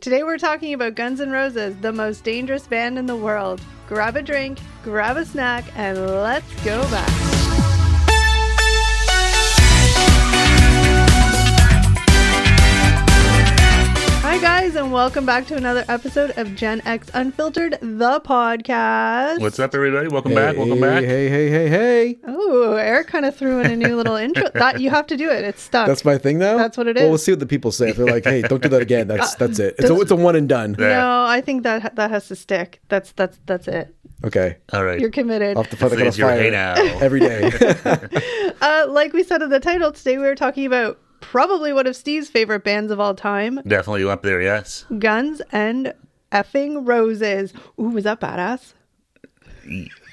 Today we're talking about Guns N' Roses, the most dangerous band in the world. Grab a drink, grab a snack, and let's go back. Hi guys, and welcome back to another episode of Gen X Unfiltered, the podcast. What's up, everybody? Welcome back. Hey. Oh, Eric kind of threw in a new little intro. That you have to do it. It's stuck. That's my thing now? That's what it is. Well, we'll see what the people say. If they're like, hey, don't do that again. That's it. It's a one and done. No, I think that has to stick. That's it. Okay. All right. You're committed. I'll have to put it on fire hey now. every day. Like we said in the title, today we were talking about probably one of Steve's favorite bands of all time. Definitely up there, yes. Guns and effing Roses. Ooh, was that badass?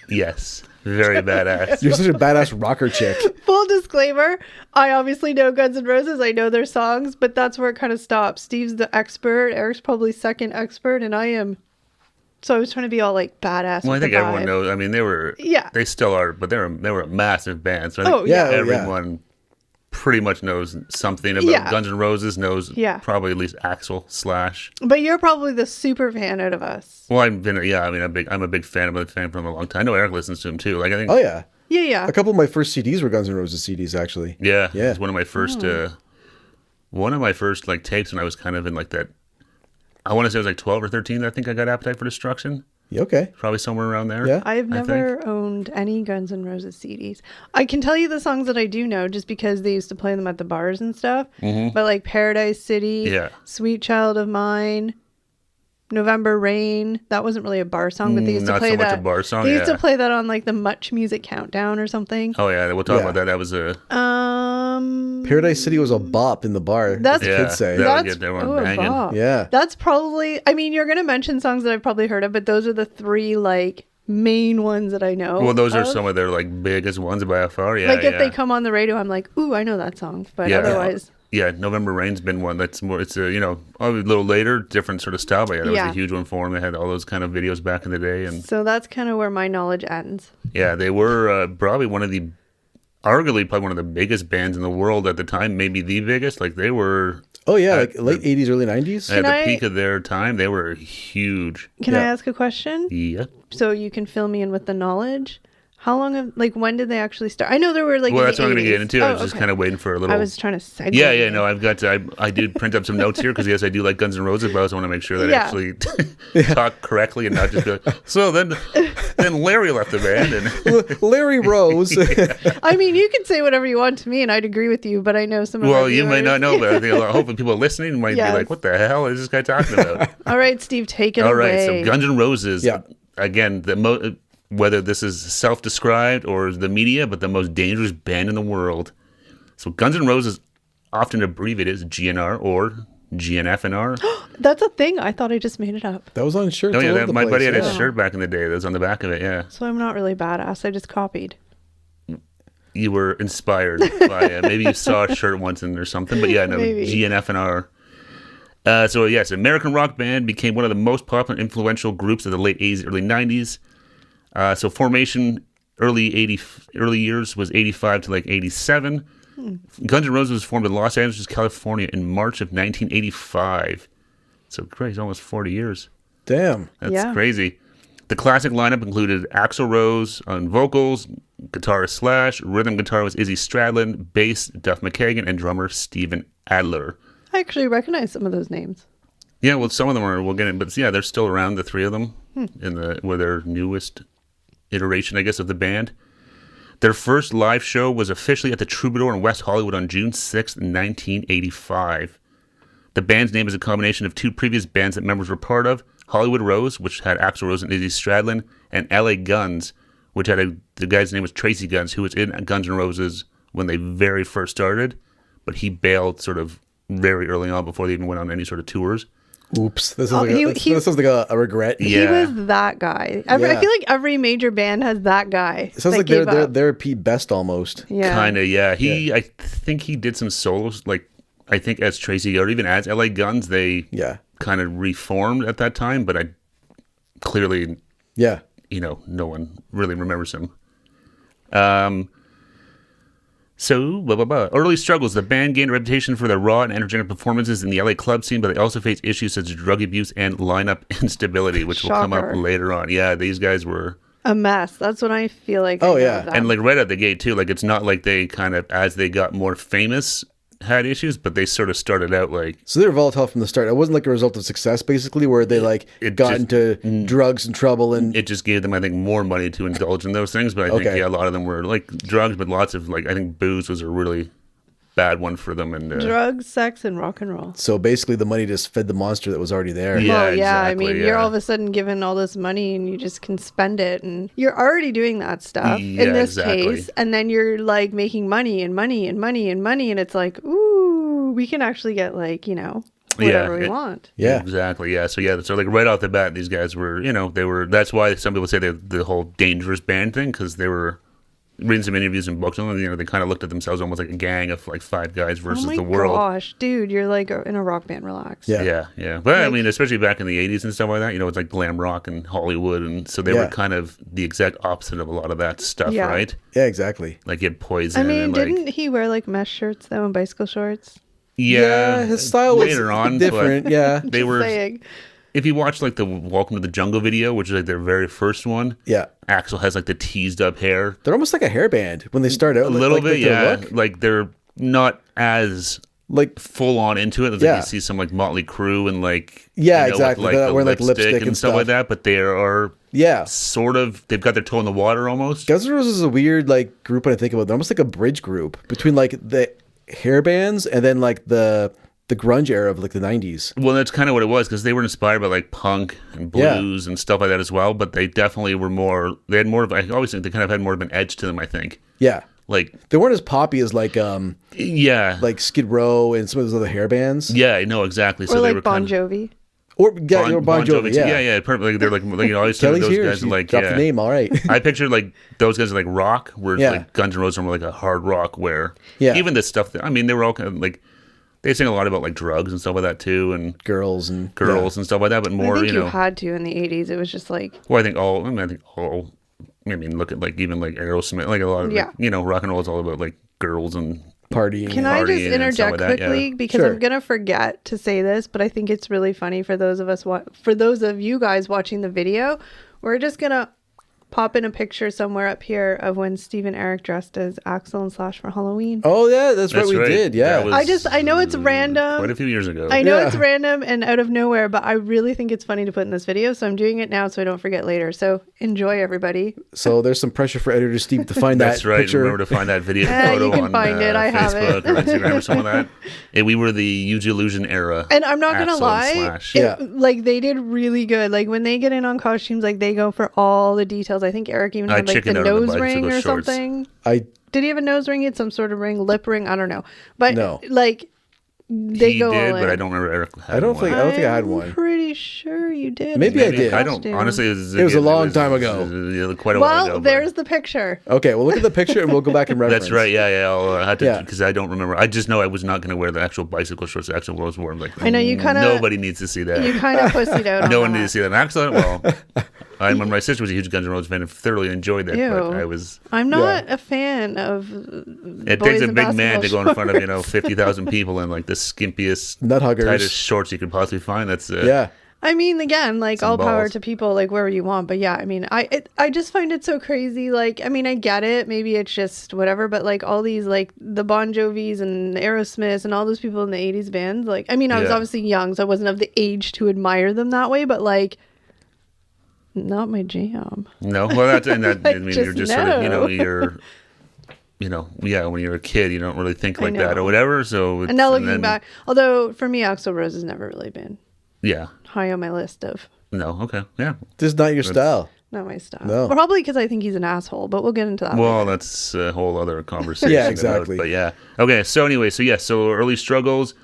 Yes. Very badass. You're such a badass rocker chick. Full disclaimer, I obviously know Guns N' Roses. I know their songs, but that's where it kind of stops. Steve's the expert. Eric's probably second expert, and I am. So I was trying to be all like badass. Well, I with think the everyone vibe. knows. I mean, they were. Yeah. They still are, but they were a massive band. So I think yeah. everyone pretty much knows something about Guns N' Roses. Knows probably at least Axl Slash. But you're probably the super fan out of us. Well, I'm a big fan. I'm a fan from a long time. I know Eric listens to him too. Like I think. Oh yeah. Yeah. A couple of my first CDs were Guns N' Roses CDs actually. Yeah. It was one of my first. Like tapes when I was kind of in like that. I want to say I was like 12 or 13. I think I got Appetite for Destruction. Yeah, okay. Probably somewhere around there. Yeah. I've never owned any Guns N' Roses CDs. I can tell you the songs that I do know just because they used to play them at the bars and stuff. Mm-hmm. But like Paradise City, Yeah. Sweet Child of Mine, November Rain. That wasn't really a bar song, but they used to Not play so that. much a bar song, They used to yeah. play that on like the Much Music Countdown or something. Oh yeah, we'll talk about that. That was a Paradise City was a bop in the bar. That's- as the kids say. They were a banging. bop. Yeah. That's probably, I mean, you're going to mention songs that I've probably heard of, but those are the three like main ones that I know. Well, those are some of their like biggest ones by far. Yeah, like if they come on the radio, I'm like, ooh, I know that song. But otherwise. Yeah, November Rain's been one that's more. It's a a little later, different sort of style, but that was a huge one for them. They had all those kind of videos back in the day, and so that's kind of where my knowledge ends. Yeah, they were probably arguably one of the biggest bands in the world at the time, maybe the biggest. Like they were. Oh yeah, like late 80s, early 90s. At the peak of their time, they were huge. Can I ask a question? Yeah. So you can fill me in with the knowledge. How long when did they actually start? I know there were like. Well, that's what I'm going to 80s. get into. I was just kind of waiting for a little. I was trying to segue. Yeah. No, I did print up some notes here because yes, I do like Guns N' Roses, but I also want to make sure that I actually talk correctly and not just be like, so then Larry left the band and Larry Rose. I mean, you can say whatever you want to me, and I'd agree with you. But I know some. Well, you may not know, but I think hopefully people listening might be like, "What the hell is this guy talking about?" All right, Steve, take it away. All right, so Guns N' Roses. Yeah. Again, whether this is self-described or the media, but the most dangerous band in the world. So Guns N' Roses often abbreviated as GNR or GNFNR. That's a thing. I thought I just made it up. That was on shirts. Oh yeah, all over the my buddy place, had a shirt back in the day that was on the back of it. Yeah. So I'm not really badass. I just copied. You were inspired by maybe you saw a shirt once or something, but yeah, no, Maybe. GNFNR. So yes, American rock band became one of the most popular and influential groups of the late 80s, early 90s. So formation early years was 85 to like 87. Guns N' Roses was formed in Los Angeles, California in March of 1985. So crazy, almost 40 years. Damn. That's crazy. The classic lineup included Axl Rose on vocals, guitarist Slash, rhythm guitar was Izzy Stradlin, bass Duff McKagan, and drummer Steven Adler. I actually recognize some of those names. Yeah, well, some of them we'll get in, but yeah, they're still around, the three of them, were their newest iteration, I guess, of the band. Their first live show was officially at the Troubadour in West Hollywood on June 6th, 1985. The band's name is a combination of two previous bands that members were part of, Hollywood Rose, which had Axl Rose and Izzy Stradlin, and LA Guns, which had the guy's name was Tracy Guns, who was in Guns N' Roses when they very first started, but he bailed sort of very early on before they even went on any sort of tours. Oops. This sounds like a regret. He was that guy. I feel like every major band has that guy. It sounds like they're Pete Best almost. Yeah. Kind of, yeah. I think he did some solos, like, I think as Tracy, or even as LA Guns, they kind of reformed at that time, but I clearly, no one really remembers him. So, blah, blah, blah. Early struggles. The band gained a reputation for their raw and energetic performances in the LA club scene, but they also faced issues such as drug abuse and lineup instability, which will come up Shocker. later on. Yeah, these guys were... A mess. That's what I feel like. Oh, I know yeah. of them. And like right out the gate too, like it's not like they kind of, as they got more famous, had issues, but they sort of started out like... So they were volatile from the start. It wasn't like a result of success, basically, where they got into drugs and trouble and... It just gave them, I think, more money to indulge in those things, but I think, Okay. yeah, a lot of them were like drugs, but lots of like, I think booze was a really bad one for them. And drugs, sex, and rock and roll. So basically the money just fed the monster that was already there. Yeah. Well, yeah, I exactly, mean, yeah. you're all of a sudden given all this money and you just can spend it, and you're already doing that stuff Yeah, in this exactly. case, and then you're like making money and money and money and money, and it's like, ooh, we can actually get like, whatever we want. Yeah. Exactly, yeah. So, yeah, so like right off the bat, these guys were, they were, that's why some people say the whole dangerous band thing, because they were... Reading some interviews and books on them, they kind of looked at themselves almost like a gang of like 5 guys versus Oh my the world. gosh, dude, you're like in a rock band. Relax. Yeah. Yeah. But I mean, especially back in the 80s and stuff like that, it's like glam rock and Hollywood. And so they were kind of the exact opposite of a lot of that stuff, Yeah. right? Yeah, exactly. Like get poison. I mean, and, like, didn't he wear like mesh shirts though and bicycle shorts? Yeah. his style later was on, different. but Yeah. They Just were. saying. If you watch like the Welcome to the Jungle video, which is like their very first one, Yeah. Axl has like the teased up hair. They're almost like a hair band when they start out. A little like, bit, with their yeah. look. Like they're not as Like, full on into it. It's Yeah. like you see some like Motley Crue and like Yeah, with, exactly. like They're the wearing, like, lipstick and and stuff like stuff. that. But they are yeah. sort of they've got their toe in the water almost. Guns N' Roses is a weird, like, group when I think about it. They're almost like a bridge group between, like, the hair bands and then, like, the grunge era of, like, the 90s. Well, that's kind of what it was because they were inspired by like punk and blues and stuff like that as well. But they definitely were more. They had more of. I always think they kind of had more of an edge to them. I think. Yeah. Like They weren't as poppy as, like Skid Row and some of those other hair bands. Yeah, I know exactly. So Or they like were Bon kind of, Jovi. Or Bon Jovi, yeah. yeah, perfect. Like, they're like you always think Kelly's those here. guys She are like dropped the name, all right. I picture like those guys are like rock, whereas Yeah. like Guns N' Roses are more like a hard rock. Where Yeah. even the stuff that they were all kind of like they sing a lot about like drugs and stuff like that too, and Girls and girls and stuff like that. But more, I think you had to in the 80s. It was just like, well, I think all. Look at like even like Aerosmith, like a lot of Yeah. rock and roll is all about like girls and partying. can I partying just and stuff interject like that, yeah. quickly because Sure. I'm gonna forget to say this, but I think it's really funny for those of us for those of you guys watching the video. We're just gonna pop in a picture somewhere up here of when Steve and Eric dressed as Axl and Slash for Halloween. Oh, yeah, that's right. That's We right. did, yeah. That was I know it's random. quite a few years ago. I know Yeah. it's random and out of nowhere, but I really think it's funny to put in this video, so I'm doing it now so I don't forget later. So enjoy, everybody. So there's some pressure for editor Steve to find That's that right. picture. Remember to find that video You photo can on find it. I have Facebook it. or Instagram or something like that. And we were the Huge Illusion era. And I'm not gonna Axl and lie, Slash. Yeah. like they did really good. Like when they get in on costumes, like they go for all the details. I think Eric even had like the chickened out on the nose ring bicycle or shorts. something. I Did he have a nose ring? He had some sort of ring, lip ring. I don't know, but No. like they He go did, all in. but I don't remember Eric. I don't think I had one. I'm pretty sure you did. Maybe I did. I don't. Costume. Honestly, It was a long time ago. Quite a while ago. Well, but- there's the picture. Okay, well, look at the picture and we'll go back and reference. That's right. Yeah. I'll have to Yeah. because I don't remember. I just know I was not going to wear the actual bicycle shorts. The actual was wore. I'm like, I know you kinda- Nobody needs to see that. You kind of pussied out. No on one that. needs to see that. Actually, well, I remember my sister was a huge Guns N' Roses fan and thoroughly enjoyed it. Ew. But I was. I'm not a fan of. It boys takes a in big man to go in basketball front of 50,000 people in like the skimpiest, Nut huggers. tightest shorts you could possibly find. That's Yeah. I mean, again, like Some all power balls. to people, like wherever you want. But yeah, I mean, I just find it so crazy. Like, I mean, I get it. Maybe it's just whatever. But like all these, like the Bon Jovis and the Aerosmiths and all those people in the '80s bands. Like, I mean, I was Yeah. obviously young, so I wasn't of the age to admire them that way. But like, not my jam. No, well, that's and that. I Like, mean, just you're just sort of, no. yeah. When you're a kid, you don't really think I like that know. or whatever. So, And now looking then- back, although for me, Axl Rose has never really been yeah, high on my list of no, okay, yeah. This is not your style. not my style. No. Probably because I think he's an asshole. But we'll get into that. Well, later. that's a whole other conversation. Yeah, about- exactly. but yeah, okay. So anyway, so early struggles.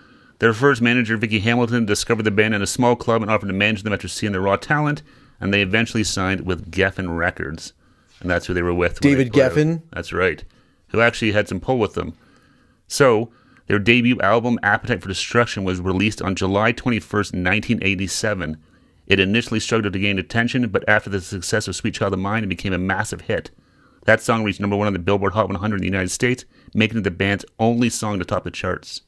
Their first manager, Vicky Hamilton, discovered the band in a small club and offered to manage them after seeing their raw talent, and they eventually signed with Geffen Records, and that's who they were with. when David they put out- Geffen? That's right. Who actually had some pull with them. So, their debut album, Appetite for Destruction, was released on July 21st, 1987. It initially struggled to gain attention, but after the success of Sweet Child of Mine, it became a massive hit. That song reached number 1 on the Billboard Hot 100 in the United States, making it the band's only song to top the charts.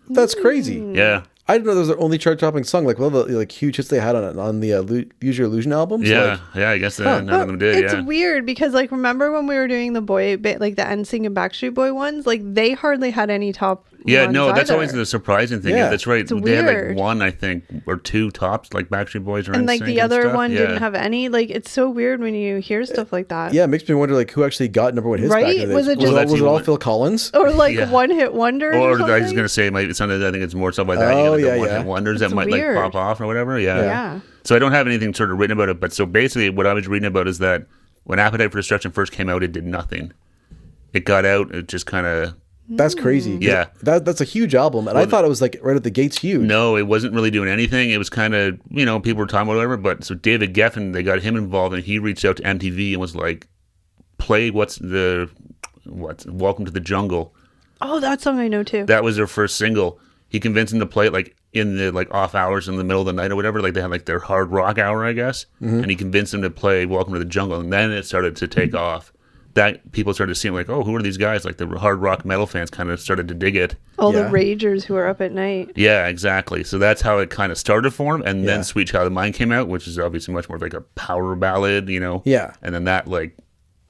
That's crazy. Yeah. I didn't know that was their only chart-topping song. Like, well, the like huge hits they had on the Use Your Illusion albums. Yeah, Like, I guess none of them did. It's weird because, like, remember when we were doing the boy bit, like the NSYNC and Backstreet Boy ones? Like, they hardly had any top. Yeah, ones no, that's either. always the surprising thing. Yeah. That's right. It's They had like weird. 1, I think, or 2 tops, like Backstreet Boys or And like NSYNC the other stuff. one Yeah. didn't have any. Like, it's so weird when you hear stuff like that. yeah, it makes me wonder like who actually got number 1 hits Right? back in the days. Was it was just- it, was it all Well, Phil Collins? Or like Yeah. one hit wonders. Or Or I was something? going to say, it sometimes I think it's more stuff like that. Oh, you know, yeah, the one yeah. hit wonders that It's might weird. like pop off or whatever. Yeah. Yeah. So I don't have anything sort of written about it, but so basically what I was reading about is that when Appetite for Destruction first came out, it did nothing. It got out, it just kind of That's crazy. 'Cause Yeah. that's a huge album, and I thought it was like right at the gates huge. no, it wasn't really doing anything. It was kind of, you know, people were talking about whatever. But so David Geffen, they got him involved, and he reached out to MTV and was like, "Play Welcome to the Jungle." Oh, that song I know too. That was their first single. He convinced them to play it like in the like off hours in the middle of the night or whatever. Like they had like their hard rock hour, I guess. And he convinced them to play Welcome to the Jungle, and then it started to take off. That people started seeing like, oh, who are these guys? Like the hard rock metal fans kind of started to dig it. All Yeah. the ragers who are up at night. Yeah, exactly. So that's how it kind of started for him. And Yeah. then Sweet Child of Mine came out, which is obviously much more like a power ballad, you know? Yeah. And then that, like,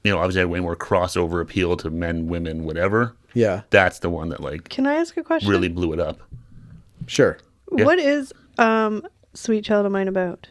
you know, obviously had way more crossover appeal to men, women, whatever. Yeah, That's the one that, like, Can I ask a question? really blew it up. sure. Yeah. What is Sweet Child of Mine about?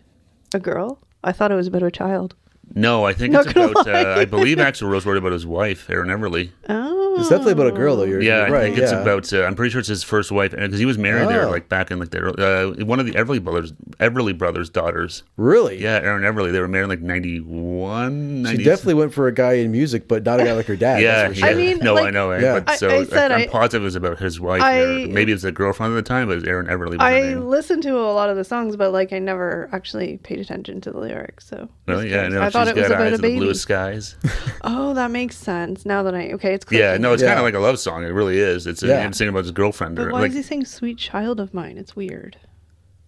A girl? I thought it was about a child. No, I think Not it's gonna about, lie. I believe Axl Rose wrote about his wife, Erin Everly. Oh. It's definitely about a girl though. You're Yeah, right. I think it's yeah. about. I'm pretty sure it's his first wife, because he was married there, Oh. like back in like the one of the Everly brothers' daughters. Really. Yeah, Erin Everly. They were married in like 91, She 90. definitely went for a guy in music, but not a guy like her dad. Yeah, that's for yeah. sure. I mean, no, like, I know. Yeah. But so I said I'm positive it was about his wife. or maybe it was a girlfriend at the time, but it was Erin Everly. Was her I name. listened to a lot of the songs, but like I never actually paid attention to the lyrics. So Really? Yeah, no. I thought She's it was got about eyes a of the baby. bluest skies. Oh, that makes sense. Now that it's Yeah, clicking. no, it's Yeah. kind of like a love song. It really is. It's Yeah. him singing about his girlfriend. But Or, why like, is he saying "Sweet Child of Mine"? It's weird.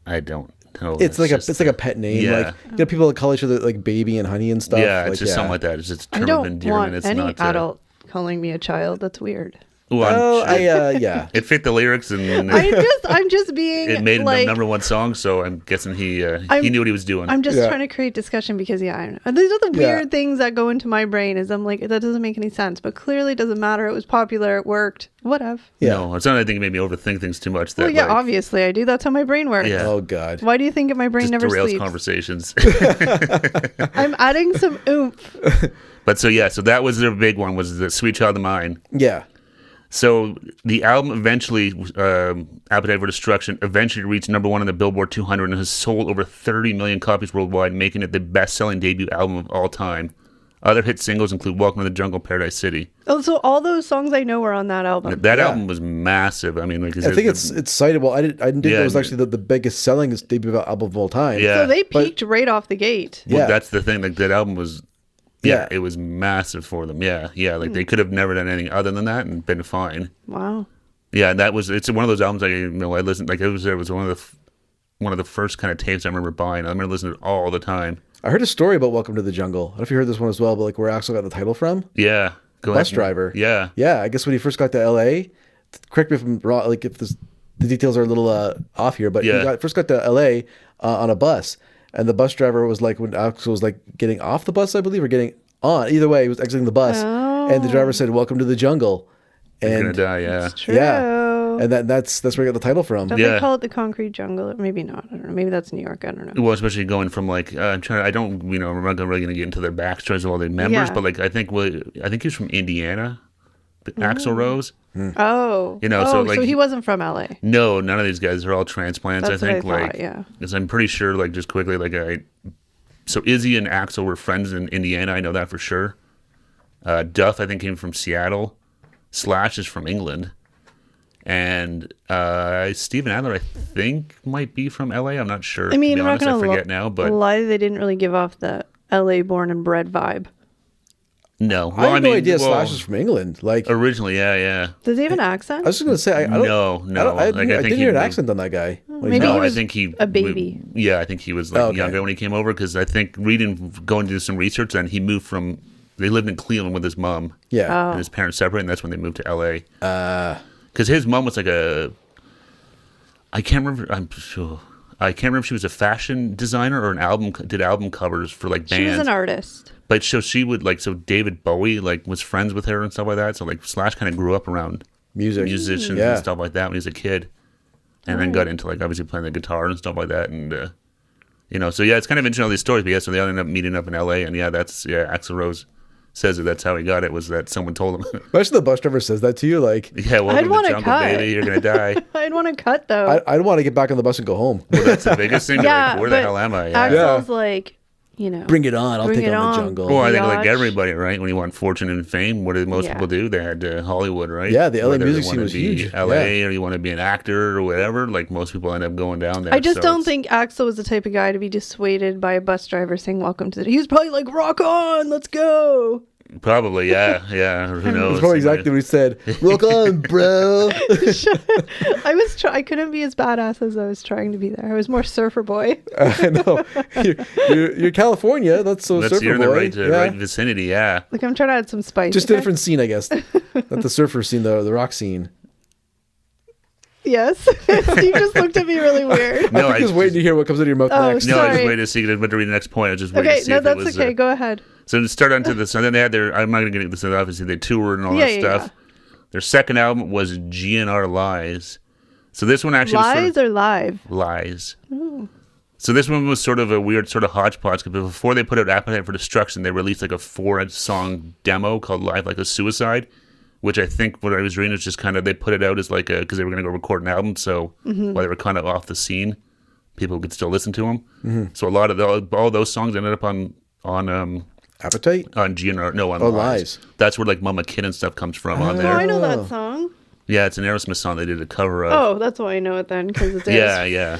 I don't know. It's like it's like a pet name. Yeah. Like you know, people call each other like baby and honey and stuff. Yeah, it's like, just something like that. It's just a I term of don't endearment. want It's any not adult calling me a child. That's weird. Well, I'm Oh, sure yeah. it fit the lyrics and I'm just being it made him like the number 1 song. So I'm guessing he knew what he was doing. I'm just Yeah. trying to create discussion because I don't know. These are the Yeah. weird things that go into my brain. Is I'm like that doesn't make any sense, but clearly it doesn't matter. It was popular. It worked. Whatever. Yeah. No, it's not. I think it made me overthink things too much. That Well, yeah, like, obviously I do. That's how my brain works. Yeah. Oh God. Why do you think my brain just never derails sleeps? conversations. I'm adding some oomph. But so yeah, so that was their big one. Was the Sweet Child of Mine. Yeah. So the album eventually, Appetite for Destruction, eventually reached number 1 on the Billboard 200 and has sold over 30 million copies worldwide, making it the best-selling debut album of all time. Other hit singles include Welcome to the Jungle, Paradise City. Oh, so all those songs I know were on that album. That Yeah. album was massive. I mean, like, I think it's citable. I didn't think Yeah. it was actually the biggest selling debut album of all time. Yeah. So they But- peaked right off the gate. well, Yeah. that's the thing. Like that album was, yeah, Yeah. it was massive for them. Yeah, yeah. Like they could have never done anything other than that and been fine. Wow. Yeah, and it's one of those albums I listened, like it was one of the first kind of tapes I remember buying. I remember listening to it all the time. I heard a story about Welcome to the Jungle. I don't know if you heard this one as well, but like where Axel got the title from. Yeah, go Bus ahead. driver. Yeah, Yeah, I guess when he first got to LA, correct me if I'm wrong, like if the details are a little off here, but Yeah. he first got to LA on a bus, and the bus driver was like when Axel was like getting off the bus, I believe, or getting on. Either way, he was exiting the bus, and the driver said, "Welcome to the jungle," you're gonna and die. Yeah, True. and that's where he got the title from. Don't Yeah. they call it the concrete jungle? Maybe not. I don't know. Maybe that's New York. I don't know. well, especially going from like I'm trying. I don't, I'm not really gonna get into their backstories of all the members, Yeah. but like I think he was from Indiana, Axl Rose. Oh. You know, so, like- he wasn't from LA. No, none of these guys are all transplants. That's I think what I thought, like yeah. because I'm pretty sure like just quickly so Izzy and Axl were friends in Indiana. I know that for sure. Duff I think came from Seattle. Slash is from England. And Steven Adler, I think, might be from LA. I'm not sure. I mean, to be I'm honest, not I going to forget now, but lie. They didn't really give off the LA born and bred vibe. no. I had no idea well, Slash is from England. Like, originally, yeah. Does he have an accent? I was just gonna say, I don't. No. I Like, didn't think hear an he- accent on that guy. When maybe he- he No, I was think he a baby. Yeah, I think he was like Oh, okay. younger when he came over because I think going to do some research, then he moved from they lived in Cleveland with his mom. Yeah. And his parents separated, and that's when they moved to L.A. Because his mom was like I can't remember. I can't remember if she was a fashion designer or did album covers for like bands. She was an artist. But so she would David Bowie like was friends with her and stuff like that. So like Slash kind of grew up around musicians and stuff like that when he was a kid, and then got into like obviously playing the guitar and stuff like that. And so yeah, it's kind of interesting all these stories. But yeah, so they ended up meeting up in L.A. and Axl Rose says that's how he got it, was that someone told him. Imagine the bus driver says that to you, like, yeah, welcome to jungle, baby, you're gonna die. I'd want to cut though. I'd want to get back on the bus and go home. Well, that's the biggest thing. Yeah, like, where the hell am I? Axl's like, bring it on. I'll bring take it on the on. jungle. Well, I think like everybody, right? When you want fortune and fame, what did most Yeah. people do? They had Hollywood, right? Yeah, the LA Whether music they scene wanna was be huge. LA, or you want to be an actor or whatever. Like most people end up going down there. I just so don't it's- think Axl was the type of guy to be dissuaded by a bus driver saying "Welcome to the." He was probably like, "Rock on, let's go." Probably, yeah. Who knows? That's probably exactly what he said. Rock on, bro. I couldn't be as badass as I was trying to be there. I was more surfer boy. I know. You're California. That's so surfer you're in boy. the right vicinity, yeah. Like I'm trying to add some spice. Just a different scene, I guess. Not the surfer scene, though. The rock scene. Yes. Steve just looked at me really weird. No, I think he's waiting to hear what comes out of your mouth Oh, next. No, I Sorry. just waited to see. But to read the next point, I just waited Okay, to see no, if it that's was. okay. Go ahead. So to start onto this, and then they had their. I'm not going to get into this. Obviously, they toured and all Yeah, that yeah, stuff. Their second album was GNR Lies. So this one actually was Lies or live? Lies. So this one was sort of a weird sort of hodgepodge. Because before they put out Appetite for Destruction, they released like a 4-song demo called Live Like a Suicide, which I think what I was reading is just kind of they put it out as like because they were going to go record an album. So while they were kind of off the scene, people could still listen to them. So a lot of all those songs ended up on Appetite? on GNR. No, on Oh, Lies. Lies. That's where like Mama Kid and stuff comes from on Oh, there. I know that song. Yeah, it's an Aerosmith song they did a cover of. Oh, that's why I know it then, because it's Yeah.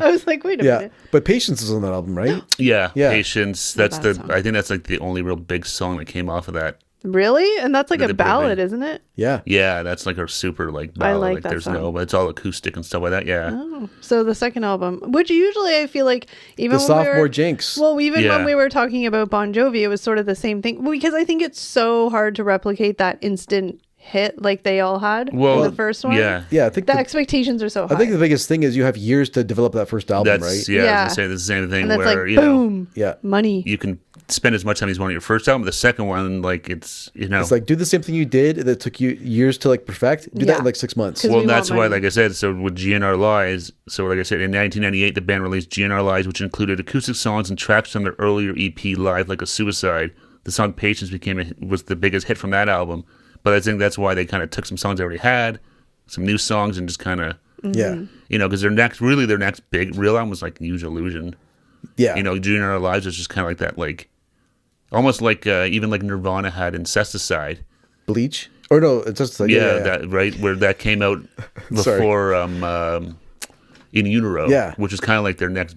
I was like, wait a Yeah. minute. But Patience is on that album, right? Yeah, Yeah. Patience. That's bad song. I think that's like the only real big song that came off of that. Really? And that's like The a big ballad, band. isn't it? Yeah. Yeah, that's like a super like ballad. like that there's song. but it's all acoustic and stuff like that. Yeah. Oh, so the second album, which usually I feel like even The when we sophomore were, Jinx. well, even Yeah. when we were talking about Bon Jovi, it was sort of the same thing because I think it's so hard to replicate that instant hit like they all had in the first one. Yeah. Yeah, I think The expectations are so high. I think the biggest thing is you have years to develop that first album, That's right? yeah. I Yeah. was gonna say the same thing and that's where like boom, Yeah. money. you can spend as much time as you want on your first album. The second one, like it's It's like do the same thing you did that took you years to like perfect. Do that Yeah. in like 6 months. 'Cause well, we that's want why, money. like I said, so with GNR Lies, so like I said, in 1998, the band released GNR Lies, which included acoustic songs and tracks from their earlier EP, Live Like a Suicide. The song Patience was the biggest hit from that album. But I think that's why they kind of took some songs they already had, some new songs, and just kind of, Yeah. because their next big real album was like Use Illusion. Yeah. GNR Lives was just kind of like that, like, almost like even like Nirvana had Incesticide. Bleach? Or no, it's just like That right where that came out Sorry. before In Utero, Yeah. which was kind of like their next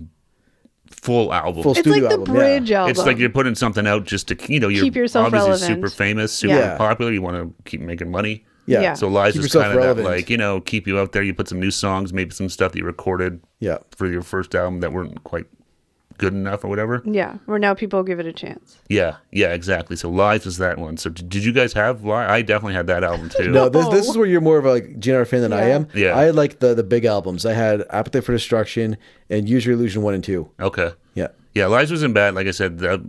full album. Full It's studio like the album, bridge album. It's like you're putting something out just to you're Keep yourself obviously relevant. super famous, super Yeah. popular. You want to keep making money. Yeah. Yeah. So Lies Keep was yourself kind of that, relevant. like keep you out there. You put some new songs, maybe some stuff that you recorded Yeah. for your first album that weren't quite good enough or whatever. Yeah, where now people give it a chance. Yeah, exactly. So Lies was that one. So did you guys have Lies? I definitely had that album too. No, this is where you're more of a like GNR fan than I am. Yeah. I had like the big albums. I had Appetite for Destruction and Use Your Illusion 1 and 2. Okay. Yeah. Yeah, Lies wasn't bad. Like I said, that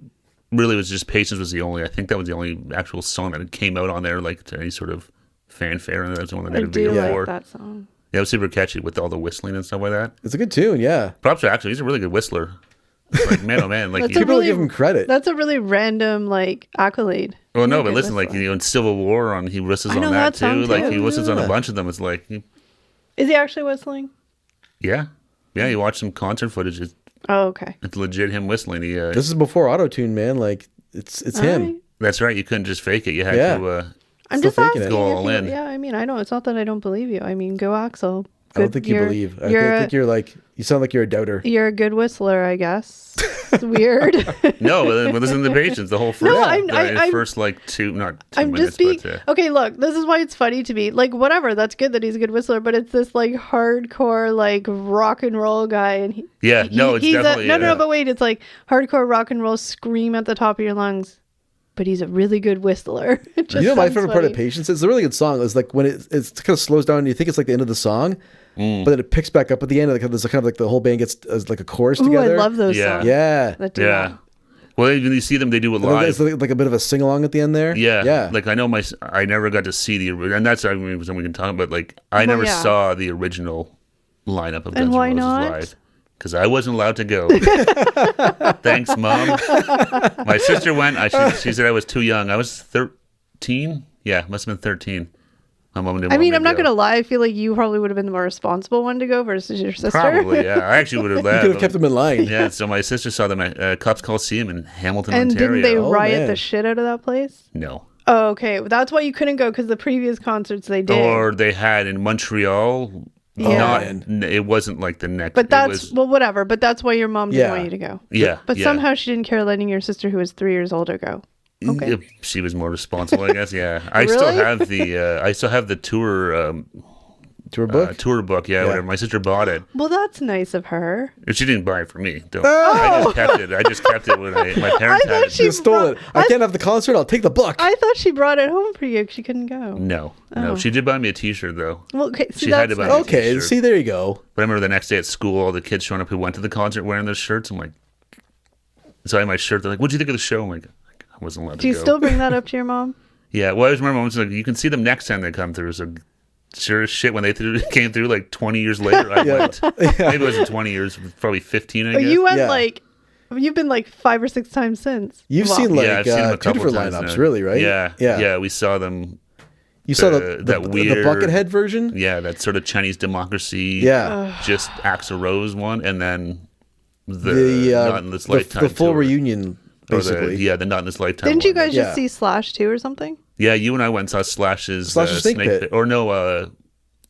really was just Patience was the only. I think that was the only actual song that came out on there, like to any sort of fanfare, and that's the one that I did a do video like for. that song. Yeah, it was super catchy with all the whistling and stuff like that. It's a good tune, yeah. Props to actually, he's a really good whistler. Like man, oh man, like That's he, a People really give him credit. That's a really random like accolade. well, no, Really but good listen, like whistler. in Civil War, he whistles I on know that, that song too. Like too. he whistles on a Yeah. bunch of them. It's like, Is he actually whistling? yeah. You watch some concert footage. Oh, okay. It's legit him whistling. He, This is before auto-tune, man. Like it's him. Alright. that's right. You couldn't just fake it. You had Yeah. to. I'm Still just thinking asking. it. Go all if you- in. Yeah, I mean, I know it's not that I don't believe you. I mean, go Axel. I don't think you believe. I think you're like you sound like you're a doubter. You're a good whistler, I guess. It's weird. No, but listen to the Patience. The whole first, I'm- first like not 2 I'm minutes, just being but okay. Look, this is why it's funny to me. Like, whatever. That's good that he's a good whistler, but it's this like hardcore like rock and roll guy, and yeah, no, it's he's definitely no. But wait, it's like hardcore rock and roll scream at the top of your lungs. but he's a really good whistler. It just You know, my sounds favorite part of funny. Patience is a really good song. It's like when it kind of slows down and you think it's like the end of the song, but then it picks back up at the end. Like there's kind of like the whole band gets like a chorus Ooh, together. I love those Yeah. songs. Yeah. That do Yeah. that. Well, when you see them, they do it It's live. like a bit of a sing along at the end there. Yeah, Yeah. Like I know I never got to see and that's something we can talk about. Like I never yeah. saw the original lineup of Guns And N' why Roses not? live because I wasn't allowed to go. Thanks, Mom. My sister went. She said I was too young. I was 13. Yeah, must have been 13. My mom didn't I want mean, me I'm not go. gonna lie. I feel like you probably would have been the more responsible one to go versus your sister. Probably, yeah. I actually would have You could have left. kept them in line. Yeah, so my sister saw them at Cops Coliseum in Hamilton, And Ontario. didn't they Oh, riot man. the shit out of that place? No. Oh, okay. That's why you couldn't go because the previous concerts they did. Or they had in Montreal. Yeah. It wasn't like the next. But it that's was, well, whatever. But that's why your mom didn't Yeah. want you to go. yeah. But yeah. somehow she didn't care letting your sister, who was 3 years older, go. Okay. If she was more responsible, I guess. Yeah, I still Really? have the tour Tour book. tour book. Yeah, whatever. My sister bought it. Well, that's nice of her. She didn't buy it for me. Though. I just kept it. I just kept it when my parents I had thought it. she You stole it. I can't have the concert. I'll take the book. I thought she brought it home for you because she couldn't go. No. Oh. She did buy me a T-shirt though. Well, okay. See, She had that's to buy nice. me Okay, T-shirt. see, there you go. But I remember the next day at school, all the kids showing up who went to the concert wearing those shirts. I'm like, so I had my shirt. They're like, "What'd you think of the show?" I'm like, I wasn't allowed Do you to go. still bring that up to your mom? Yeah, well, I always remember moments like you can see them next time they come through. So sure as shit when they came through like 20 years later, I went. Maybe it wasn't 20 years, probably 15. I Oh, guess. you went Yeah. you've been like 5 or 6 times since. You've Well, seen like Yeah, I've seen them a two couple different times lineups, now. really, right? Yeah. We saw them. You saw that the weird- Buckethead version. Yeah, that sort of Chinese democracy. Yeah. just Axl Rose one, and then the, The Not in This Lifetime. the full tour. reunion, Or the- basically. the Not in This Lifetime. Didn't you one. guys Yeah. just see Slash too or something? Yeah, you and I went and saw Slash's Slash's Snake Pit. Or no,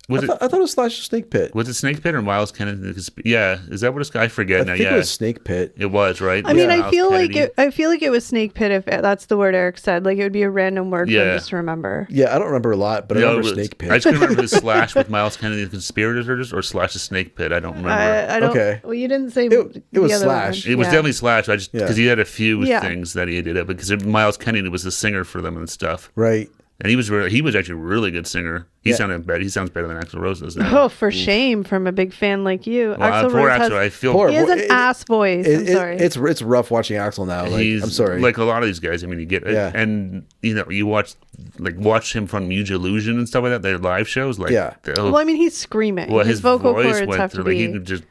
was I thought it was Slash Snake Pit. Was it Snake Pit or Miles Kennedy? Yeah, is that what it's? I forget I now. think Yeah, it was Snake Pit. it was right. I mean, Miles I feel like Kennedy. I feel like it was Snake Pit if that's the word Eric said. Like it would be a random word for Yeah. him just to remember. Yeah, I don't remember a lot, but I No, remember it was- Snake Pit. I just couldn't remember if it was Slash with Miles Kennedy and the Conspirators or Slash's Snake Pit. I don't remember. I don't. Okay. Well, you didn't say It the was other Slash. one. It was Yeah. definitely Slash. I just Yeah. because he had a few Yeah. things that he did it because Miles Kennedy was the singer for them and stuff, Right. and he was actually a really good singer. He Yeah. sounded better. He sounds better than Axl Rose does now. Oh, for shame from a big fan like you. Well, Axl poor Rose Axl, has. I feel Poor- He has an It- ass voice. I'm sorry. It's rough watching Axl now. Like, he's I'm sorry. like a lot of these guys. I mean, you get Yeah. and you watch him from Muse Illusion and stuff like that. Their live shows, like Yeah. well, I mean, he's screaming. well, his vocal voice cords went have through to like be. he just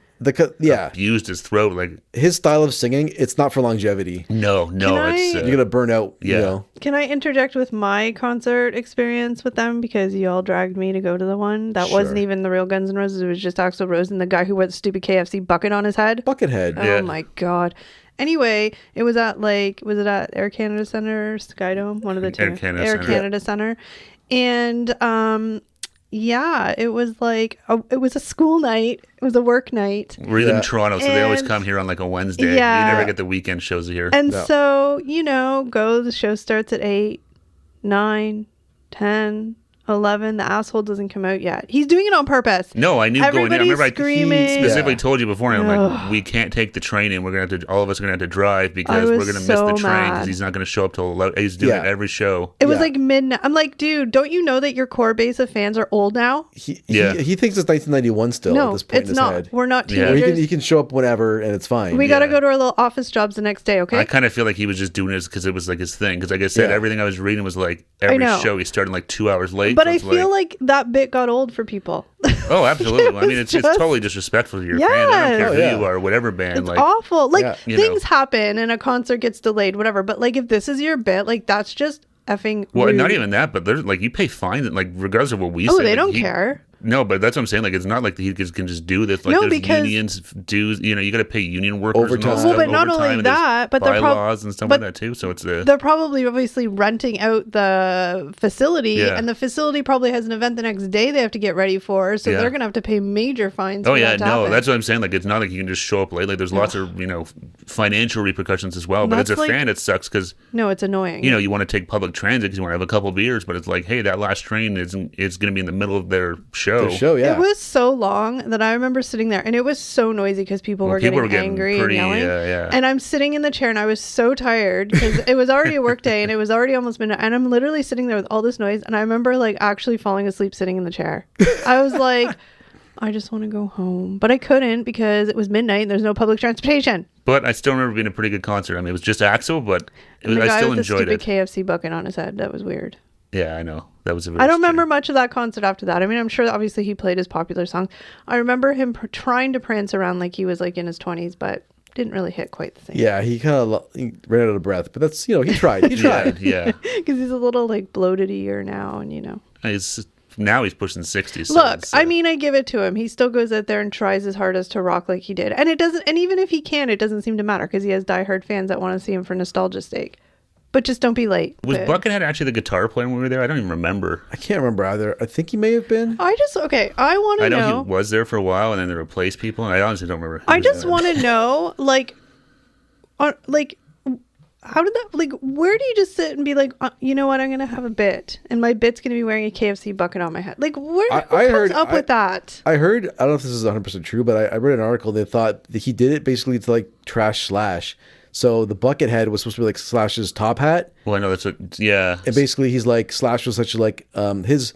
yeah, used his throat like his style of singing, it's not for longevity. no, Can it's I- You're gonna burn out. Yeah. You know. Can I interject with my concert experience with them because you all dragged me to go to the one that wasn't Sure. even the real Guns N' Roses. It was just Axl Rose and the guy who wore the stupid KFC bucket on his head. Buckethead. Yeah. Oh my god. Anyway, it was at was it at Air Canada Center or Skydome? One of the two. Air Canada Air Center. Canada Center. And yeah, it was like it was a school night. It was a work night. we live in Yeah. Toronto, so they always And- come here on like a Wednesday. Yeah. You never get the weekend shows here. And No. so, the show starts at 8, 9, 10, 11. The asshole doesn't come out yet. He's doing it on purpose. No, I knew going in. I Everybody's remember screaming. he specifically Yeah. told you beforehand, I'm like, Ugh. we can't take the train in. We're gonna have to. All of us are gonna have to drive because I we're was gonna miss so the train mad. because he's not gonna show up till. He's doing Yeah. it every show. It was Yeah. like midnight. I'm like, dude, don't you know that your core base of fans are old now? Yeah. He thinks it's 1991 still at No, this point it's in his not. head. We're not Yeah. Where teenagers. he can show up whenever and it's fine. We got to Yeah. go to our little office jobs the next day, okay? I kind of feel like he was just doing it because it was like his thing. Because like I said, Yeah. everything I was reading was like every know. show he started like 2 hours late. But so I it's feel like that bit got old for people. oh, absolutely. I mean, It's it's just- totally disrespectful to your fans. I don't care Yes. who Oh, yeah. you are, whatever band. It's like, awful. Like, Yeah. You things know. happen and a concert gets delayed, whatever. But, like, if this is your bit, like, that's just effing well, rude. not even that, but there's like you pay fines, like regardless of what we Oh, say. they like, don't he- care. No, but that's what I'm saying. Like, it's not like he can just do this. Like, No, there's because- unions, dues. You know, you got to pay union workers and Overtime. all Well, stuff, but not only overtime, and there's that, but they're bylaws and stuff but like that too. So it's the They're probably obviously renting out the facility, Yeah. and the facility probably has an event the next day they have to get ready for, so Yeah. they're going to have to pay major fines. oh for yeah, that to no, happen. that's what I'm saying. Like, it's not like you can just show up late. Like, there's lots of financial repercussions as well. But as That's a like- fan, it sucks because No, it's annoying. you want to take public transit because you want to have a couple beers, but it's like, hey, that last train it's going to be in the middle of their show. The show, yeah. It was so long that I remember sitting there, and it was so noisy because people were getting angry and yelling. Yeah. And I'm sitting in the chair, and I was so tired because it was already a work day, and it was already almost midnight. And I'm literally sitting there with all this noise, and I remember like actually falling asleep sitting in the chair. I was like, I just want to go home, but I couldn't because it was midnight and there's no public transportation. But I still remember being a pretty good concert. I mean, it was just Axl, but I still enjoyed it. The KFC bucket on his head, that was weird. Yeah, I know. That was I don't remember much of that concert after that. I mean, I'm sure obviously he played his popular songs. I remember him trying to prance around like he was like in his 20s, but didn't really hit quite the same. Yeah, he kind of ran out of breath, but that's, he tried. He tried. Yeah. Because he's a little like bloated ear now, and Now he's pushing 60. Look, I mean, I give it to him. He still goes out there and tries his hardest to rock like he did. And even if he can, it doesn't seem to matter because he has diehard fans that want to see him for nostalgia's sake. But just don't be late. Was Buckethead actually the guitar player when we were there? I don't even remember. I can't remember either. I think he may have been. I want to know. I know he was there for a while and then they replaced people, and I honestly don't remember. I just want to know, how did that, where do you just sit and be like, you know what, I'm going to have a bit, and my bit's going to be wearing a KFC bucket on my head? Like, who comes up with that? I heard, I don't know if this is 100% true, but I read an article that thought that he did it basically to like trash Slash. So the bucket head was supposed to be like Slash's top hat. Well, I know that's what, yeah. And basically he's like, Slash was such a like, his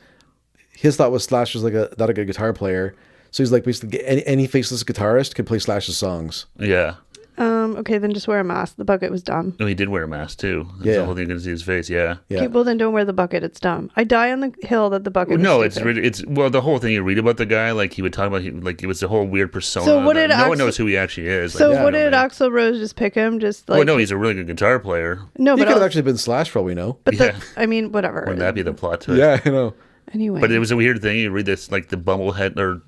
thought was Slash was like not a good guitar player. So he's like, basically any faceless guitarist could play Slash's songs. Yeah. Okay, then just wear a mask. The bucket was dumb. Oh, he did wear a mask too. That's Yeah. the whole thing. You can see his face. Yeah. Yeah. Okay, well then don't wear the bucket. It's dumb. I die on the hill that the bucket was No, stupid. it's the whole thing you read about the guy, like he would talk about, like it was the whole weird persona. So what did no one knows who he actually is. So like, what did Axl Rose just pick him? Just like, well, no, he's a really good guitar player. no, He but could have actually been Slash for all we know. But I mean, whatever. Wouldn't that be the plot twist? Yeah, I know. Anyway, But it was a weird thing. You read this, like the Bumblehead or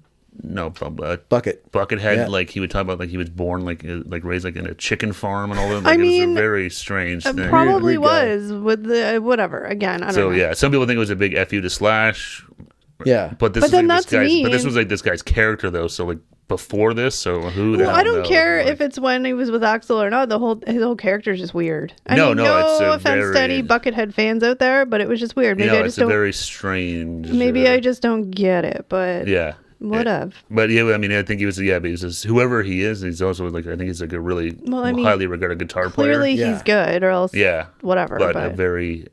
no, Buckethead. Yeah. Like he would talk about like he was born like raised like in a chicken farm and all that. I Like, it mean, was a very strange thing. probably Weird guy. was with the whatever. Again, I don't know. So yeah, some people think it was a big FU to Slash. Yeah. But this But is then like that's this guy's. mean. But this was like this guy's character though. So like before this, so who? The Well, hell I don't knows? care Like, if it's when he was with Axl or not. His whole character is just weird. I No, mean, no, no it's a offense to any very- Buckethead fans out there, but it was just weird. Maybe I it's just a don't. very strange. Maybe I just don't get it. But Yeah. whatever. But yeah, I mean, I think he was. Yeah, but he's just, whoever he is, he's also like. I think he's like a really highly regarded guitar player. Clearly, Yeah. he's good, or else whatever. but But a very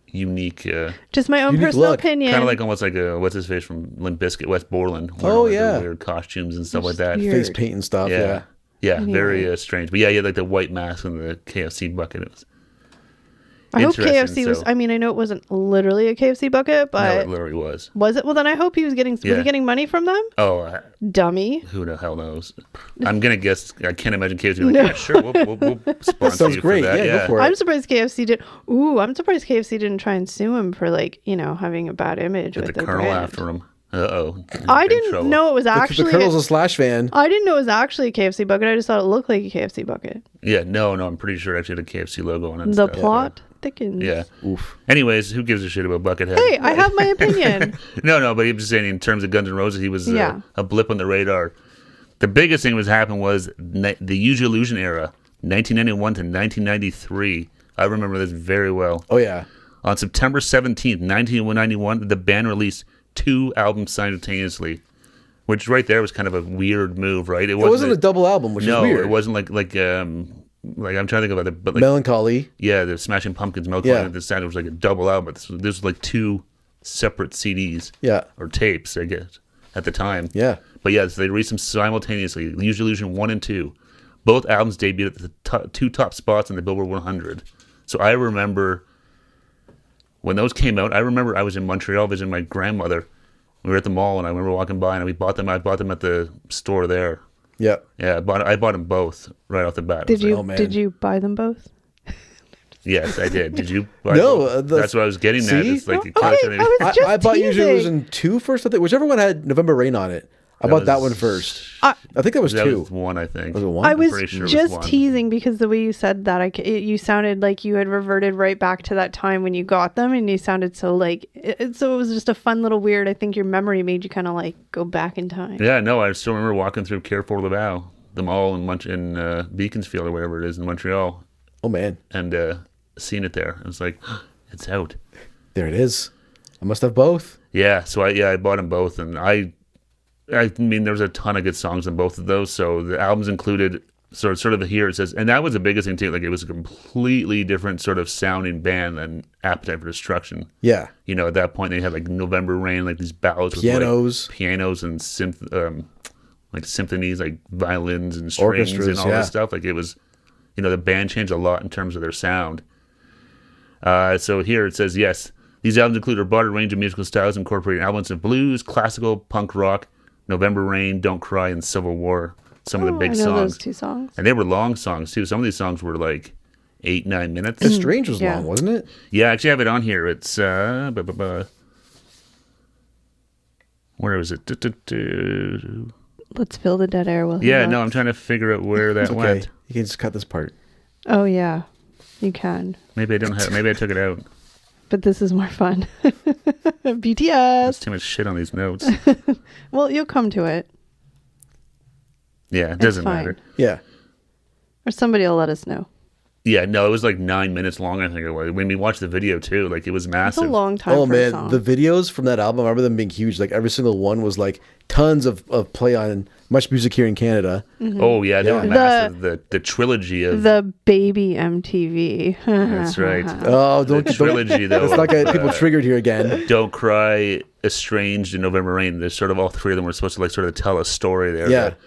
unique. just my own Unique personal look. opinion. Kind of like almost like what's his face from Limp Bizkit, West Borland. Oh, like, yeah. the weird costumes and stuff like that. weird. Face paint and stuff. Yeah. Yeah, Anyway. very strange. But yeah, he had like the white mask and the KFC bucket. It was I hope interesting, KFC was. so- I mean, I know it wasn't literally a KFC bucket, no, but it literally was. was it? Well, then I hope he was getting. Was Yeah. he getting money from them? Oh, Dummy. who the hell knows? I'm gonna guess. I can't imagine KFC being like, yeah, sure, we'll sponsor Sounds you great. for that. Yeah, go for it. I'm surprised KFC did. Ooh, I'm surprised KFC didn't try and sue him for having a bad image Get with the their Colonel brand. after him. Uh-oh. I didn't know it was The actually. Colonel's a Slash fan. I didn't know it was actually a KFC bucket. I just thought it looked like a KFC bucket. Yeah, no, I'm pretty sure actually the KFC logo on it. and The stuff. plot thickens. Yeah. Oof. Anyways, who gives a shit about Buckethead? Hey, I have my opinion. No, but I'm just saying in terms of Guns N' Roses, he was Yeah. a blip on the radar. The biggest thing that was happening was the Use Your Illusion era, 1991 to 1993. I remember this very well. Oh, yeah. On September 17th, 1991, the band released 2 albums simultaneously, which right there was kind of a weird move, right? It wasn't a double album, which is weird. it wasn't like I'm trying to think about it, but like Melancholy. yeah, the Smashing Pumpkins, Yeah. the sound was like a double album. But this was like 2 separate CDs, Yeah. or tapes, I guess, at the time. Yeah. But yeah, so they released them simultaneously. Use Your Illusion 1 and 2. Both albums debuted at the 2 top spots in the Billboard 100. So I remember when those came out. I remember I was in Montreal visiting my grandmother. We were at the mall, and I remember walking by, and we bought them. I bought them at the store there. Yeah. Yeah, I bought them both right off the bat. Did you? oh, man. Did you buy them both? Yes, I did. Did you? Buy No, both? That's what I was getting at. see? It's like Okay, I was just I bought Use Your teasing. Illusion 2 first, I think. Whichever one had November Rain on it. I bought that was- one first. I- I think that was That 2. was 1, I think. Was it 1? I was pretty sure it was just 1. teasing because the way you said that, you sounded like you had reverted right back to that time when you got them, and you sounded so so it was just a fun little weird. I think your memory made you kind of go back in time. Yeah, no, I still remember walking through Carrefour Laval, the mall in Beaconsfield or wherever it is in Montreal, Oh, man. and seeing it there. I was like, it's out. There it is. I must have both. Yeah, so I bought them both, and I mean, there's a ton of good songs on both of those. So the albums included sort of here it says, and that was the biggest thing too. Like it was a completely different sort of sounding band than Appetite for Destruction. Yeah. You know, at that point they had like November Rain, like these ballads Pianos. with like, pianos and like symphonies, like violins and strings and all this stuff. Like it was, you know, the band changed a lot in terms of their sound. So here it says, yes, these albums include a broader range of musical styles, incorporating elements of blues, classical, punk rock, November Rain, Don't Cry, and Civil War. Some of the big I know songs. those 2 songs. And they were long songs, too. Some of these songs were like 8-9 minutes. The Strange was Yeah. long, wasn't it? Yeah, I actually have it on here. It's, where was it? Let's fill the dead air while he Yeah, looks. no, I'm trying to figure out where that It's okay. went. You can just cut this part. Oh, yeah. You can. Maybe I don't have, maybe I took it out. But this is more fun. There's BTS. too much shit on these notes. Well, you'll come to it. Yeah, it doesn't fine. matter. Yeah. Or somebody will let us know. Yeah, no, it was like 9 minutes long, I think it was. When we watched the video, too, like it was It's massive. a long time Oh for a man, song. the videos from that album, I remember them being huge. Like every single one was like tons of play on Much Music here in Canada. Oh, yeah, they were Yeah. massive. The trilogy of... The baby MTV. That's right. Oh, The don't trilogy, though. let's not get people triggered here again. Don't Cry, Estranged, and November Rain. There's sort of all three of them were supposed to like sort of tell a story there. Yeah. But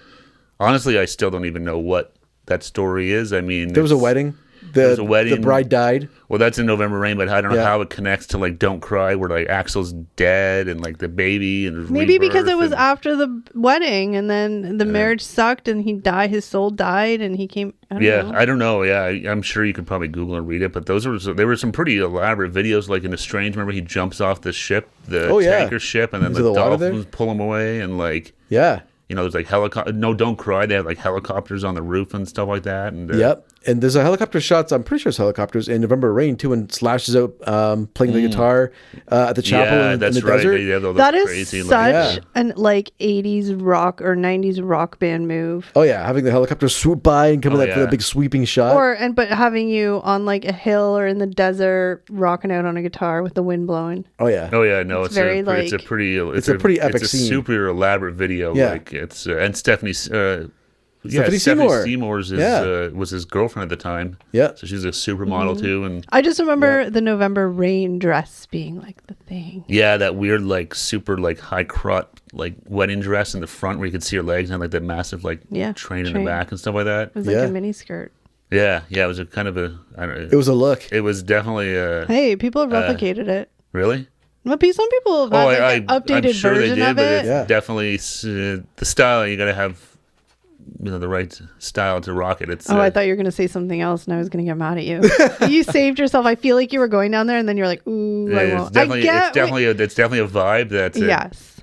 honestly, I still don't even know what that story is. I mean, There was a wedding. There was a wedding. The bride died. Well, that's in November Rain, but I don't know Yeah. how it connects to like Don't Cry, where like Axel's dead and like the baby and his Maybe because rebirth it was and- after the wedding and then the marriage sucked and he died, his soul died and he came. I don't know. I don't know. Yeah, I'm sure you could probably Google and read it, but there were some pretty elaborate videos. Like in Estranged, remember he jumps off the ship, the tanker ship, and then Into the the water there? dolphins pull him away, and like Yeah. you know, there's like helicopter. No, Don't Cry. They had like helicopters on the roof and stuff like that. And Yep. And there's a helicopter shots. I'm pretty sure it's helicopters in November Rain too, and Slash is out playing the guitar at the chapel yeah, in that's the right. desert. They have all those That is crazy, such Yeah. an like 80s rock or 90s rock band move. Oh yeah, having the helicopter swoop by and come in Oh, like for yeah. the big sweeping shot. But having you on like a hill or in the desert rocking out on a guitar with the wind blowing. Oh yeah. Oh yeah, no, It's very, a pretty It's a pretty epic it's a scene. super elaborate video. Yeah. Like it's and Stephanie's Stephanie Stephanie Seymour. Seymour's Yeah. was his girlfriend at the time. Yeah. So she's a supermodel too, and I just remember the November Rain dress being like the thing. yeah, that weird like super like high crotch like wedding dress in the front where you could see her legs and like that massive like Yeah, train in train. the back and stuff like that. It was Yeah. like a mini skirt. Yeah, it was a kind of a I don't know. It was a look. It was definitely a Hey, people have replicated it. really. Well, some people have had like, an updated I'm sure they version did, of but it. it's Yeah. definitely the style. You got to have, you know, the right style to rock it. It's Oh, I thought you were going to say something else and I was going to get mad at you. You saved yourself. I feel like you were going down there and then you're like, ooh, I it's won't. definitely I it's definitely a vibe that's yes.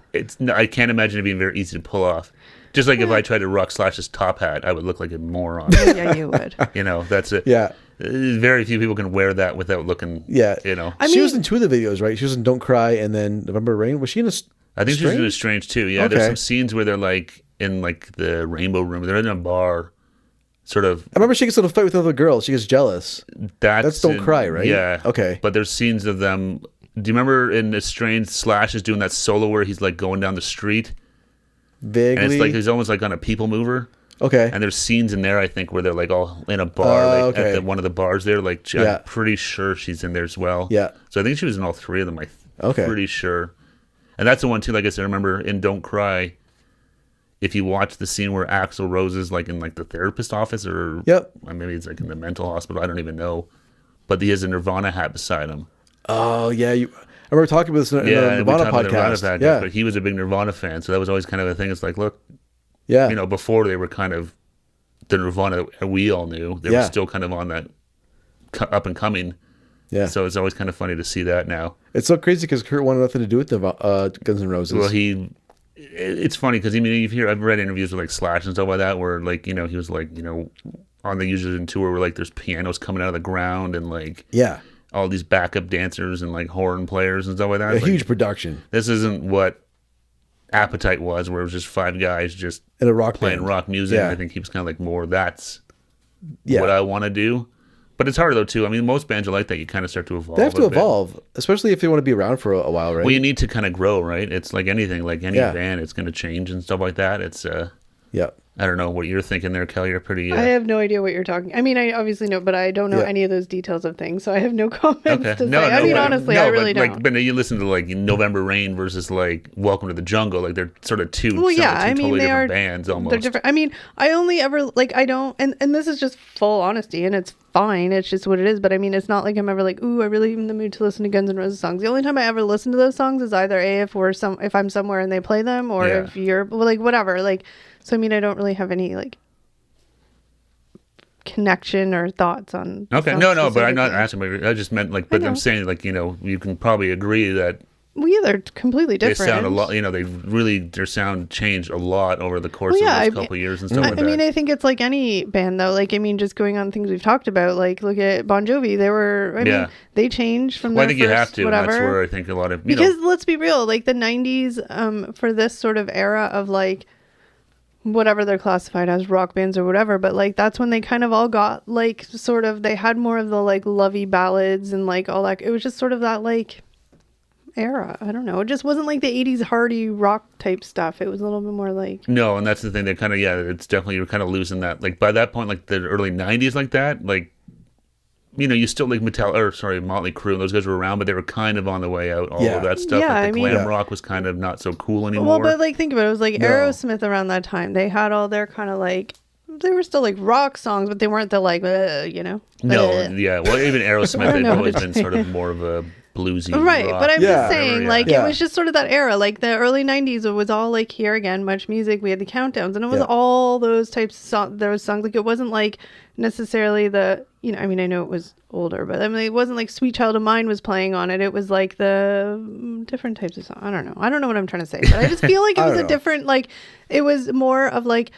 I can't imagine it being very easy to pull off. Just like if I tried to rock Slash's top hat, I would look like a moron. Yeah, you would. You know, that's it. Yeah. Very few people can wear that without looking. Yeah. You know, She was in two of the videos, right? She was in Don't Cry and then November Rain. Was she in a I think she was Strange? doing Strange too. Yeah, there's Okay. some scenes where they're like in like the Rainbow Room. They're in a bar, sort of. I remember she gets in a fight with another girl. She gets jealous. That's Don't Cry, right? Yeah. Okay. But there's scenes of them. Do you remember in Estranged, Slash is doing that solo where he's like going down the street, Vaguely. and it's like he's almost like on a people mover. Okay. And there's scenes in there, I think, where they're like all in a bar, like okay. at one of the bars there. Like, Yeah. I'm pretty sure she's in there as well. Yeah. So I think she was in all three of them. Okay. Pretty sure. And that's the one too. Like I said, I remember in Don't Cry. If you watch the scene where Axl Rose is like in like the therapist office, or Yep. maybe it's like in the mental hospital. I don't even know. But he has a Nirvana hat beside him. Oh, yeah. I remember talking about this in the we Nirvana talked about podcast. Nirvana Yeah. but he was a big Nirvana fan, so that was always kind of a thing. It's like, look, Yeah. you know, before they were kind of the Nirvana we all knew, they were Yeah. still kind of on that up and coming. Yeah. So it's always kind of funny to see that now. It's so crazy because Kurt wanted nothing to do with Guns N' Roses. Well, it's funny because I've read interviews with like Slash and stuff like that where like, you know, he was like, you know, on the Users in Tour where like there's pianos coming out of the ground and like yeah. all these backup dancers and like horn players and stuff like that. A It's like, huge production. this isn't what Appetite was, where it was just five guys just In a rock playing band. rock music. Yeah. I think he was kind of like more that's Yeah. what I want to do. But it's harder though too. I mean, most bands are like that. You kind of start to evolve. They have to a bit. evolve, especially if they want to be around for a while, right? Well, you need to kind of grow, right? It's like anything, like any band, it's going to change and stuff like that. It's yeah. I don't know what you're thinking there, Kelly. You're pretty. I have no idea what you're talking. I mean, I obviously know, but I don't know any of those details of things, so I have no comments to say. I mean, honestly, I really don't. But you listen to like November Rain versus like Welcome to the Jungle. Like they're sort of two. Well, yeah, I mean, totally they different are bands almost. They're different. I mean, I only ever like I don't, and this is just full honesty, and it's fine. It's just what it is. But I mean, it's not like I'm ever like, ooh, I really am in the mood to listen to Guns N' Roses songs. The only time I ever listen to those songs is either if I'm somewhere and they play them, or if you're like whatever. Like, so I mean, I don't really have any like connection or thoughts on okay no but I'm not asking, I just meant like, but I'm saying like, you can probably agree that they're completely different. They sound a lot, their sound changed a lot over the course of those couple of years and stuff like that. I mean, I think it's like any band though. Like, I mean, just going on things we've talked about, like look at Bon Jovi. They were, I mean, they changed from their I think first, you have to, whatever. And that's where I think a lot of, because let's be real, like the 90s, for this sort of era of like, whatever they're classified as, rock bands or whatever, but like that's when they kind of all got like sort of, they had more of the like lovey ballads and like all that. It was just sort of that like era. I don't know, it just wasn't like the 80s hardy rock type stuff. It was a little bit more like, no, and that's the thing that kind of, it's definitely, you're kind of losing that. Like by that point, like the early 90s like that, like you still like Motley Crue, and those guys were around, but they were kind of on the way out. All of that stuff. Yeah, like the glam rock was kind of not so cool anymore. Well, but like think about it. It was like Aerosmith around that time. They had all their kind of like, they were still like rock songs, but they weren't the like, No, yeah. Well, even Aerosmith, they've always been sort of more of a bluesy right rock. But I'm just saying like it was just sort of that era, like the early 90s. It was all like Here Again, Much Music, we had the countdowns, and it was all those types of those songs. Like it wasn't like necessarily the, I mean, I know it was older, but I mean, it wasn't like Sweet Child of Mine was playing on it. It was like the different types of songs. I don't know what I'm trying to say, but I just feel like it was a different, like it was more of like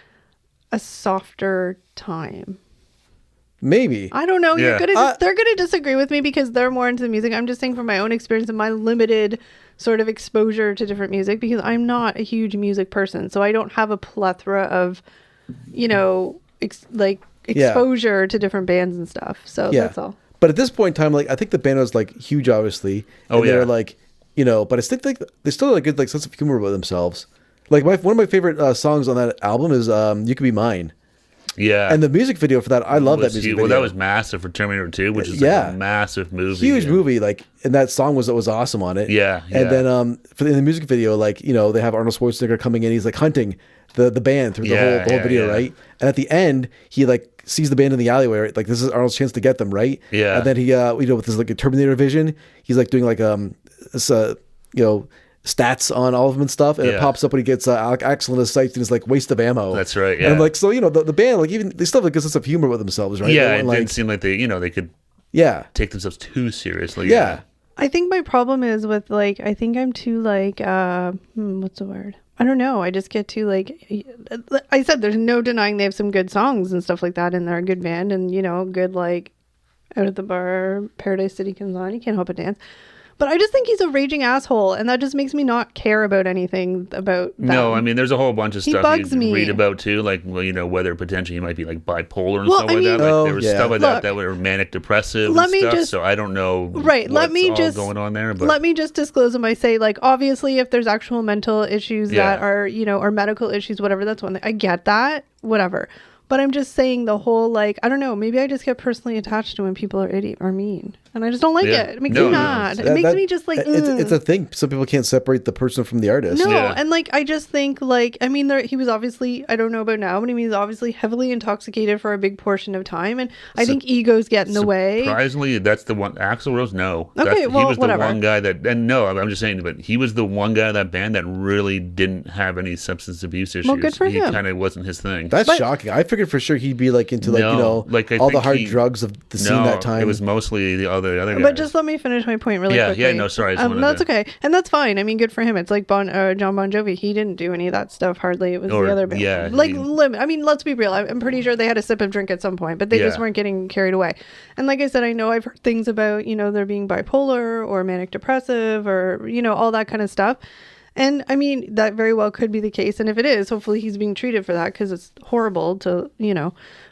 a softer time. Maybe. I don't know. They're gonna disagree with me because they're more into the music. I'm just saying from my own experience and my limited sort of exposure to different music, because I'm not a huge music person, so I don't have a plethora of, exposure to different bands and stuff. So that's all. But at this point in time, like I think the band was like huge, obviously. And they're like, but I think like they still had a good like sense of humor about themselves. Like one of my favorite songs on that album is "You Could Be Mine." Yeah. And the music video for that, I love that music video. Well, that was massive for Terminator 2, which is like a massive movie. Huge movie, like, and that song was awesome on it. Yeah. And then in the music video, like, they have Arnold Schwarzenegger coming in, he's like hunting the band through the whole video, right? And at the end, he like sees the band in the alleyway, right? Like this is Arnold's chance to get them, right? Yeah. And then he with his like a Terminator vision, he's like doing like this stats on all of them and stuff, and it pops up when he gets Axel in his sights and it's like waste of ammo. That's right. Yeah. And I'm like, so the band, like, even they still have a good sense of humor with themselves, right? Yeah, it didn't seem like they they could take themselves too seriously. Yeah. I think my problem is with like, I think I'm too like what's the word? I don't know. I just get too like, I said there's no denying they have some good songs and stuff like that, and they're a good band, and good like Out at the Bar, Paradise City Comes On, You Can't Help But Dance. But I just think he's a raging asshole, and that just makes me not care about anything about them. No, I mean, there's a whole bunch of stuff bugs you me. read about too, like, whether potentially he might be like bipolar and stuff like that. Like, there was stuff like that were manic depressive and stuff. So I don't know. Right. Let me just going on there. But let me just disclose them by say, like, obviously, if there's actual mental issues that are, or medical issues, whatever, that's one thing. I get that, whatever. But I'm just saying the whole, like, I don't know, maybe I just get personally attached to when people are idiot or mean. And I just don't like it. It makes me mad. It makes me just like, it's a thing. Some people can't separate the person from the artist. No, and like, I just think, like, I mean, he was obviously, I don't know about now, but he was obviously heavily intoxicated for a big portion of time. And I think egos get in the way. Surprisingly, that's the one. Axl Rose, no. Okay, he was the one guy that, and no, I'm just saying, but he was the one guy of that band that really didn't have any substance abuse issues. Well, good for him. He kind of wasn't his thing. That's shocking. I figured for sure he'd be like into like, all the hard drugs of the scene that time. It was mostly the other guys. But just let me finish my point really quickly. Yeah, no, sorry. That's okay. And that's fine. I mean, good for him. It's like John Bon Jovi. He didn't do any of that stuff hardly. It was the other band. Yeah. I mean, let's be real. I'm pretty sure they had a sip of drink at some point, but they just weren't getting carried away. And like I said, I know I've heard things about, there being bipolar or manic depressive or, all that kind of stuff. And I mean, that very well could be the case. And if it is, hopefully he's being treated for that, because it's horrible to,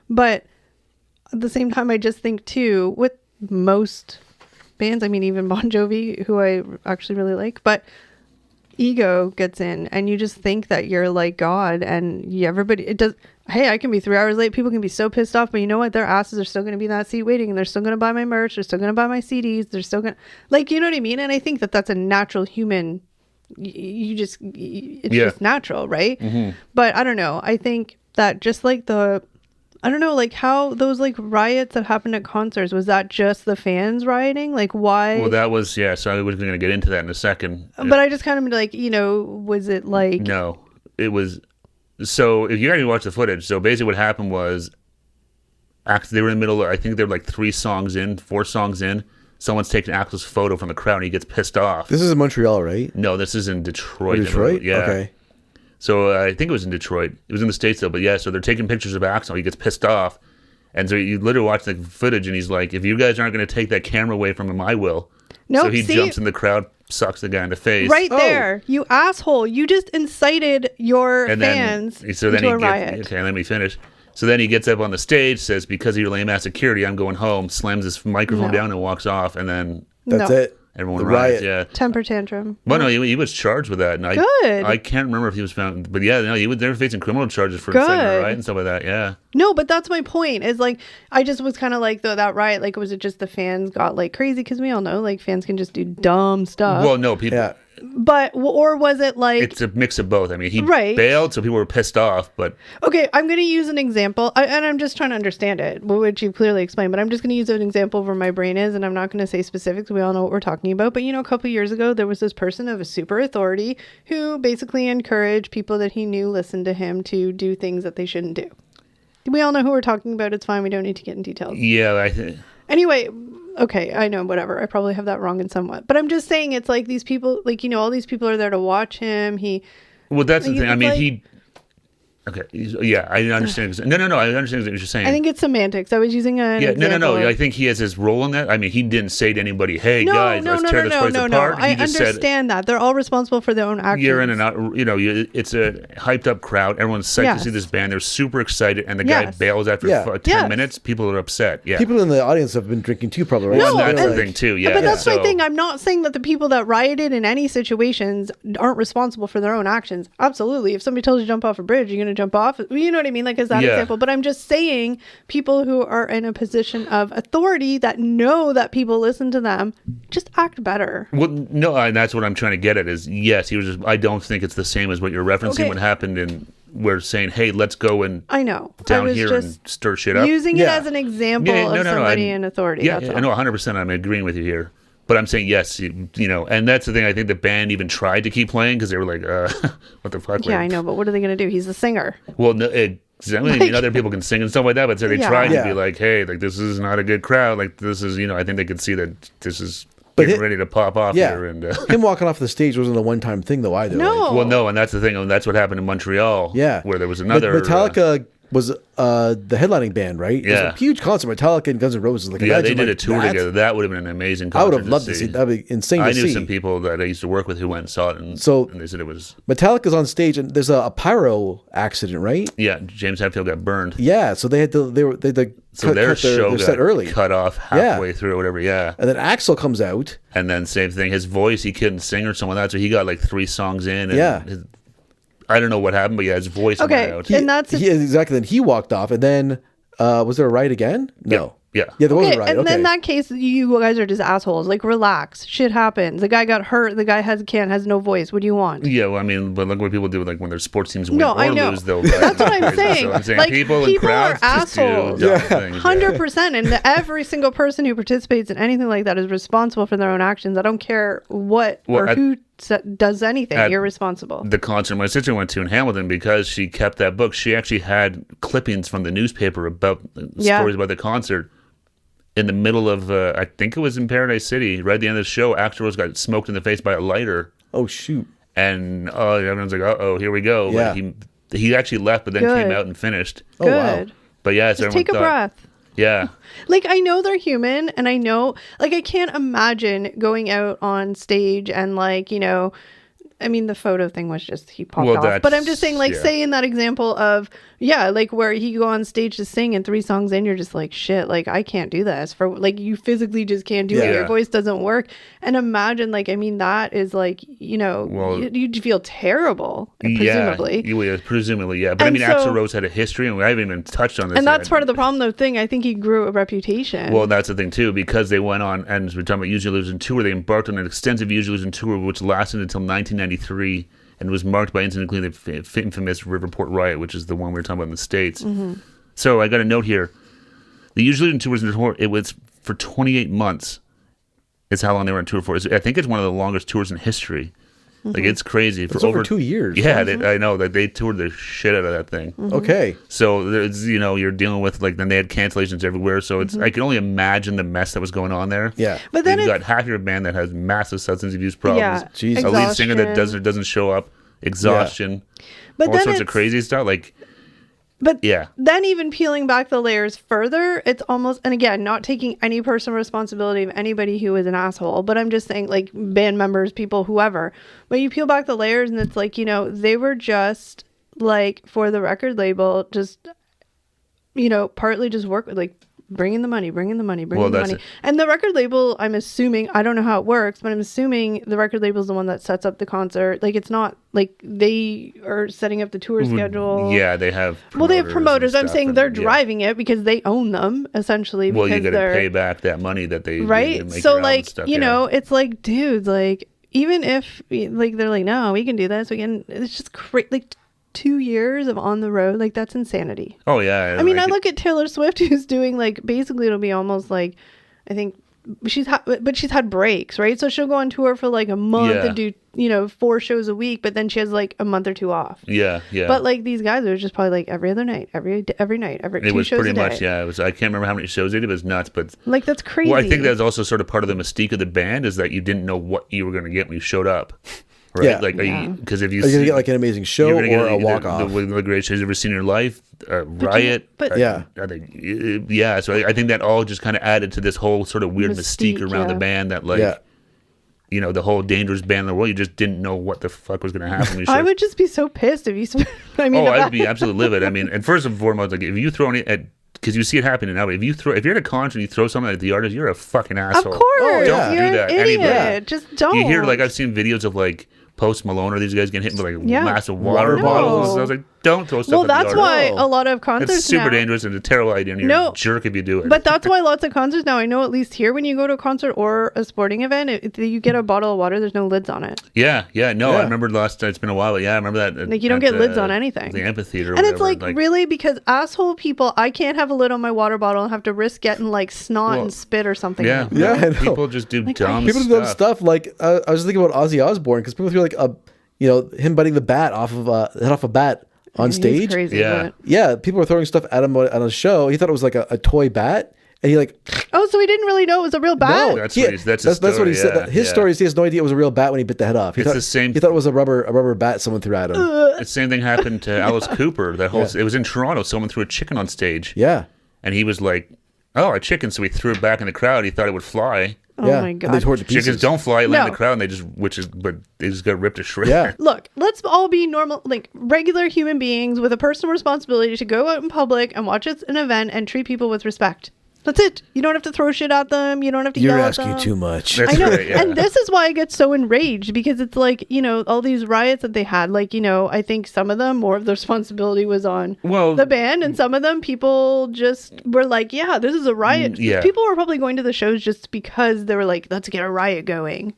but at the same time, I just think too, with most bands, I mean, even Bon Jovi, who I actually really like, but ego gets in and you just think that you're like God, and everybody, it does. Hey, I can be 3 hours late. People can be so pissed off, but you know what? Their asses are still going to be in that seat waiting, and they're still going to buy my merch. They're still going to buy my CDs. They're still going to, like, you know what I mean? And I think that that's a natural human, it's just natural, right? Mm-hmm. But I don't know. I think that just like I don't know, like how those like riots that happened at concerts, was that just the fans rioting? Like why? Well, that was, so I was going to get into that in a second. But I just kind of like, was it like... No, it was... So if you already watched the footage, so basically what happened was, they were in the middle of, I think they were like 4 songs in. Someone's taking Axl's photo from the crowd and he gets pissed off. This is in Montreal, right? No, this is in Detroit. Detroit? Yeah. Okay. So I think it was in Detroit. It was in the States though, but yeah, so they're taking pictures of Axl. He gets pissed off. And so you literally watch the footage and he's like, if you guys aren't going to take that camera away from him, I will. Nope, so he jumps in the crowd, sucks the guy in the face. Right there. You asshole. You just incited your fans into a riot. Okay, let me finish. So then he gets up on the stage, says, because of your lame ass security, I'm going home, slams his microphone down and walks off. And then that's it. Everyone riots, Temper tantrum. Well, no, he was charged with that. And I can't remember if he was found. But yeah, no, they were facing criminal charges for inciting a riot and stuff like that, yeah. No, but that's my point. Is like, I just was kind of like, that riot, like, was it just the fans got like crazy? Because we all know, like, fans can just do dumb stuff. Well, no, people... Yeah. But, or was it like... It's a mix of both. I mean, he bailed, so people were pissed off, but... Okay, I'm going to use an example, and I'm just trying to understand it, which you clearly explained, but I'm just going to use an example of where my brain is, and I'm not going to say specifics. We all know what we're talking about. But, a couple years ago, there was this person of a super authority who basically encouraged people that he knew listened to him to do things that they shouldn't do. We all know who we're talking about. It's fine. We don't need to get in details. Yeah, I think... Anyway... Okay, I know, whatever. I probably have that wrong in somewhat. But I'm just saying it's like these people, like, all these people are there to watch him. Well, that's the thing. I mean, Okay. Yeah, I understand. No. I understand what you're saying. I think it's semantics. I was using an example. No. I think he has his role in that. I mean, he didn't say to anybody, "Hey, guys, let's tear this place apart." I understand that. They're all responsible for their own actions. You're in and out. It's a hyped up crowd. Everyone's psyched to see this band. They're super excited, and the guy bails after 10 minutes. People are upset. Yeah. People in the audience have been drinking too, probably. Right? Well, that's the thing too. Yeah. But that's my thing. I'm not saying that the people that rioted in any situations aren't responsible for their own actions. Absolutely. If somebody tells you to jump off a bridge, you're going to jump off. You know what I mean? Like, as that example. But I'm just saying, people who are in a position of authority that know that people listen to them, just act better. Well, no, and that's what I'm trying to get at is, yes, he was just, I don't think it's the same as what you're referencing what happened in, we're saying, hey, let's go and down here and stir shit up. Using it as an example of somebody in authority. Yeah, I know 100%. I'm agreeing with you here. But I'm saying, yes, and that's the thing. I think the band even tried to keep playing because they were like, what the fuck? Yeah, I know, but what are they going to do? He's the singer. Well, no, other people can sing and stuff like that, but so they tried to be like, hey, like, this is not a good crowd. Like, this is, I think they could see that this is getting ready to pop off here. And him walking off the stage wasn't a one-time thing, though, either. No. Like, well, no, and that's the thing. And that's what happened in Montreal. Yeah. Where there was another... Metallica... was the headlining band, right? Yeah. It was a huge concert. Metallica and Guns N' Roses. Like, they did a tour together. That would have been an amazing concert. I would have loved to see. That would be insane to see. I knew some people that I used to work with who went and saw it, and they said it was... Metallica's on stage, and there's a pyro accident, right? Yeah, James Hetfield got burned. Yeah, so they had to... So their show got set early. Cut off halfway through or whatever, And then Axl comes out. And then same thing. His voice, he couldn't sing or something like that, so he got like 3 songs in. And I don't know what happened, but his voice went out. And exactly. Then he walked off, and then was there a riot again? No. Yeah, there was a riot. And then in that case, you guys are just assholes. Like, relax. Shit happens. The guy got hurt. The guy has no voice. What do you want? Yeah, well, I mean, but look what people do. Like, when their sports teams win or lose, they'll... That's what I'm saying. So I'm saying like, people in crowds are assholes. 100%. And every single person who participates in anything like that is responsible for their own actions. I don't care what or who does anything. You're responsible. The concert my sister went to in Hamilton, because she kept that book, she actually had clippings from the newspaper about stories about the concert. In the middle of, I think it was in Paradise City, right at the end of the show, Axl Rose got smoked in the face by a lighter. Oh, shoot. And everyone's like, uh-oh, here we go. Yeah. But he actually left, but then came out and finished. Oh, wow. But yeah, just take a breath. Yeah. Like, I know they're human, and I know, like, I can't imagine going out on stage and, like, I mean, the photo thing was just he popped Well, off. But I'm just saying, yeah. say in that example of like where he go on stage to sing and 3 songs in, you're just like, shit, like I can't do this for like you physically just can't do it. Your voice doesn't work. And imagine like I mean that is like you'd feel terrible presumably. Presumably, yeah. But I mean, Axl Rose had a history, and we haven't even touched on this. And that's part of the problem, though. I think he grew a reputation. Well, that's the thing too, because they went on, and as we're talking about Use Your Illusion tour, they embarked on an extensive Use Your Illusion tour, which lasted until 1993, and was marked by incidents including the infamous Riverport riot, which is the one we were talking about in the States. Mm-hmm. So I got a note here: the Use Your Illusion tour was in tour. It was for 28 months. It's how long they were on tour for. I think it's one of the longest tours in history. Like it's crazy for over 2 years. Yeah, I know that they toured the shit out of that thing. Mm-hmm. Okay, so there's you're dealing with like then they had cancellations everywhere. So it's I can only imagine the mess that was going on there. Yeah, but then you've got half your band that has massive substance abuse problems. Yeah, Jesus. A lead singer that doesn't show up, exhaustion, but all sorts of crazy stuff. Like, but then even peeling back the layers further, it's almost, and again, not taking any personal responsibility of anybody who is an asshole, but I'm just saying like band members, people, whoever, but you peel back the layers and it's like, they were just like for the record label, just, partly just work with like bringing the money. And the record label, I'm assuming, I don't know how it works, but I'm assuming the record label is the one that sets up the concert. Like it's not like they are setting up the tour schedule. Yeah, they have. Well, they have promoters. I'm saying they're driving it because they own them essentially. Well, you got to pay back that money that they right. So like stuff, it's like dudes, like even if like they're like no, we can do this. We can. It's just crazy. Like 2 years of on the road, like that's insanity. Oh yeah. I mean, I look at Taylor Swift, who's doing like basically it'll be almost like I think she's had breaks, right? So she'll go on tour for like a month and do 4 shows a week, but then she has like a month or 2 off. Yeah. But like these guys are just probably like every other night, every night, every 2 shows a day. It was pretty much It was. I can't remember how many shows they did. It was nuts, but like that's crazy. Well, I think that's also sort of part of the mystique of the band is that you didn't know what you were going to get when you showed up. Right? Yeah. Like, because if are you going to get like an amazing show or a walk-off? The greatest shows you've ever seen in your life, Riot. Yeah. So I think that all just kind of added to this whole sort of weird mystique around the band that like, the whole dangerous band in the world, you just didn't know what the fuck was going to happen. I would just be so pissed if you... I would be absolutely livid. I mean, and first and foremost, like if you throw it at... Because you see it happening now. If you're at a concert and you throw something at the artist, you're a fucking asshole. Of course. Don't You're do that. an idiot. Anybody. Just don't. You hear like I've seen videos of like Post Malone or these guys getting hit with like massive water bottles. I was like, don't throw stuff at the artist. Well, that's why a lot of concerts It's super dangerous and a terrible idea, and you're a jerk if you do it. But that's why lots of concerts now, I know at least here when you go to a concert or a sporting event, if you get a bottle of water, there's no lids on it. I remember last time, it's been a while, but I remember that. Like you don't get lids on anything. The amphitheater. And it's like really, because asshole people, I can't have a lid on my water bottle and have to risk getting like snot and spit or something. Yeah, I know. People just do dumb stuff. People do dumb stuff. Like I was just thinking about Ozzy Osbourne because people feel like him biting the bat off of a bat on stage. He's crazy, yeah. People were throwing stuff at him on a show. He thought it was like a toy bat, and he like. Oh, so he didn't really know it was a real bat. No, that's what he said. His story is he has no idea it was a real bat when he bit the head off. He thought it was a rubber bat someone threw at him. The same thing happened to Alice Cooper. It was in Toronto. Someone threw a chicken on stage. Yeah, and he was like, "Oh, a chicken!" So he threw it back in the crowd. He thought it would fly. Oh my god! And they tore it to pieces. Chickens don't fly, land in the crowd, and they just got ripped to shreds. Yeah. Look, let's all be normal, like regular human beings with a personal responsibility to go out in public and watch an event and treat people with respect. That's it. You don't have to throw shit at them. You don't have to yell at them. You're asking too much. That's I know. right, yeah. And this is why I get so enraged, because it's like, all these riots that they had, like, I think some of them, more of the responsibility was on the band, and some of them people just were like, yeah, this is a riot. Yeah. People were probably going to the shows just because they were like, let's get a riot going.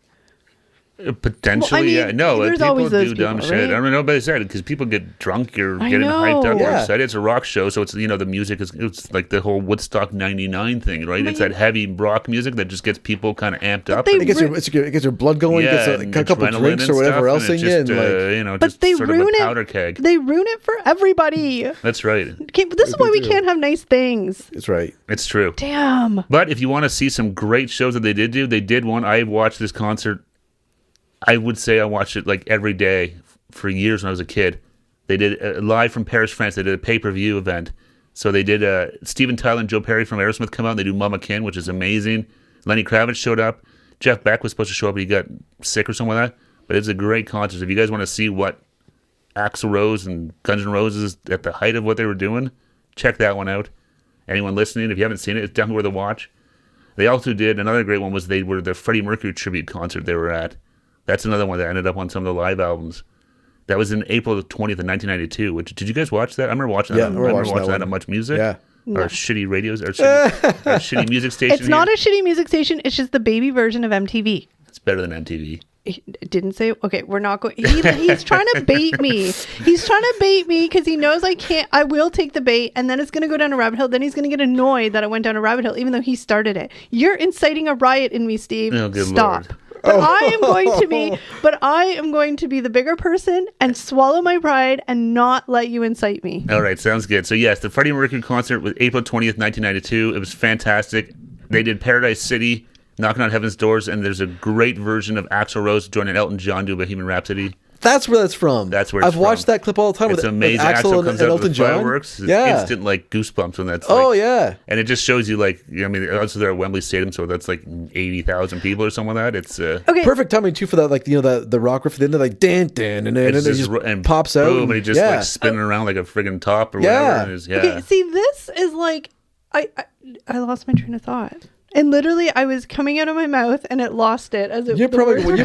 Potentially, well, I mean, no. There's People always those do dumb people, shit. right? I don't know about that because people get drunk. You're getting hyped up. You're excited. It's a rock show, so it's the music it's like the whole Woodstock '99 thing, right? It's that heavy rock music that just gets people kind of amped up. It gets your blood going. It gets a couple drinks or whatever else in you. But they sort ruin of a powder keg. They ruin it for everybody. That's right. This is why we can't have nice things. That's right. It's true. Damn. But if you want to see some great shows that they did one. I watched this concert. I would say I watched it like every day for years when I was a kid. They did live from Paris, France. They did a pay-per-view event. So they did Steven Tyler and Joe Perry from Aerosmith come out. And they do Mama Kin, which is amazing. Lenny Kravitz showed up. Jeff Beck was supposed to show up, but he got sick or something like that. But it's a great concert. If you guys want to see what Axl Rose and Guns N' Roses at the height of what they were doing, check that one out. Anyone listening, if you haven't seen it, it's definitely worth a watch. They also did, another great one was they were the Freddie Mercury tribute concert they were at. That's another one that ended up on some of the live albums. That was in April 20th of 1992. Did you guys watch that? I remember watching that. Yeah, I remember watching that on Much Music. Yeah. Or shitty radios, or shitty music station. It's not a shitty music station. It's just the baby version of MTV. It's better than MTV. He didn't say, okay, we're not going. He's trying to bait me. He's trying to bait me because he knows I will take the bait, and then it's going to go down a rabbit hole. Then he's going to get annoyed that it went down a rabbit hole, even though he started it. You're inciting a riot in me, Steve. Oh, good Stop. Lord. But I am going to be the bigger person and swallow my pride and not let you incite me. All right, sounds good. So yes, the Freddie Mercury concert was April 20th, 1992. It was fantastic. They did Paradise City, Knocking on Heaven's Doors, and there's a great version of Axl Rose joining Elton John do Bohemian Rhapsody. That's where that's from. That's where it's I've watched from. that clip all the time. It's with amazing. With Axl comes out Elton with the John. fireworks. It's Yeah. instant like goosebumps when that's yeah. And it just shows you like, I mean, also they're at Wembley Stadium, so that's like 80,000 people or something like that. It's Okay. Perfect timing too for that, like the rock riff at the end, like dan dan, and then it just pops out, boom, and he just like spinning around like a friggin' top or whatever. Yeah. Okay, see, this is like I lost my train of thought. And literally, I was coming out of my mouth, and it lost it as it. You're probably you're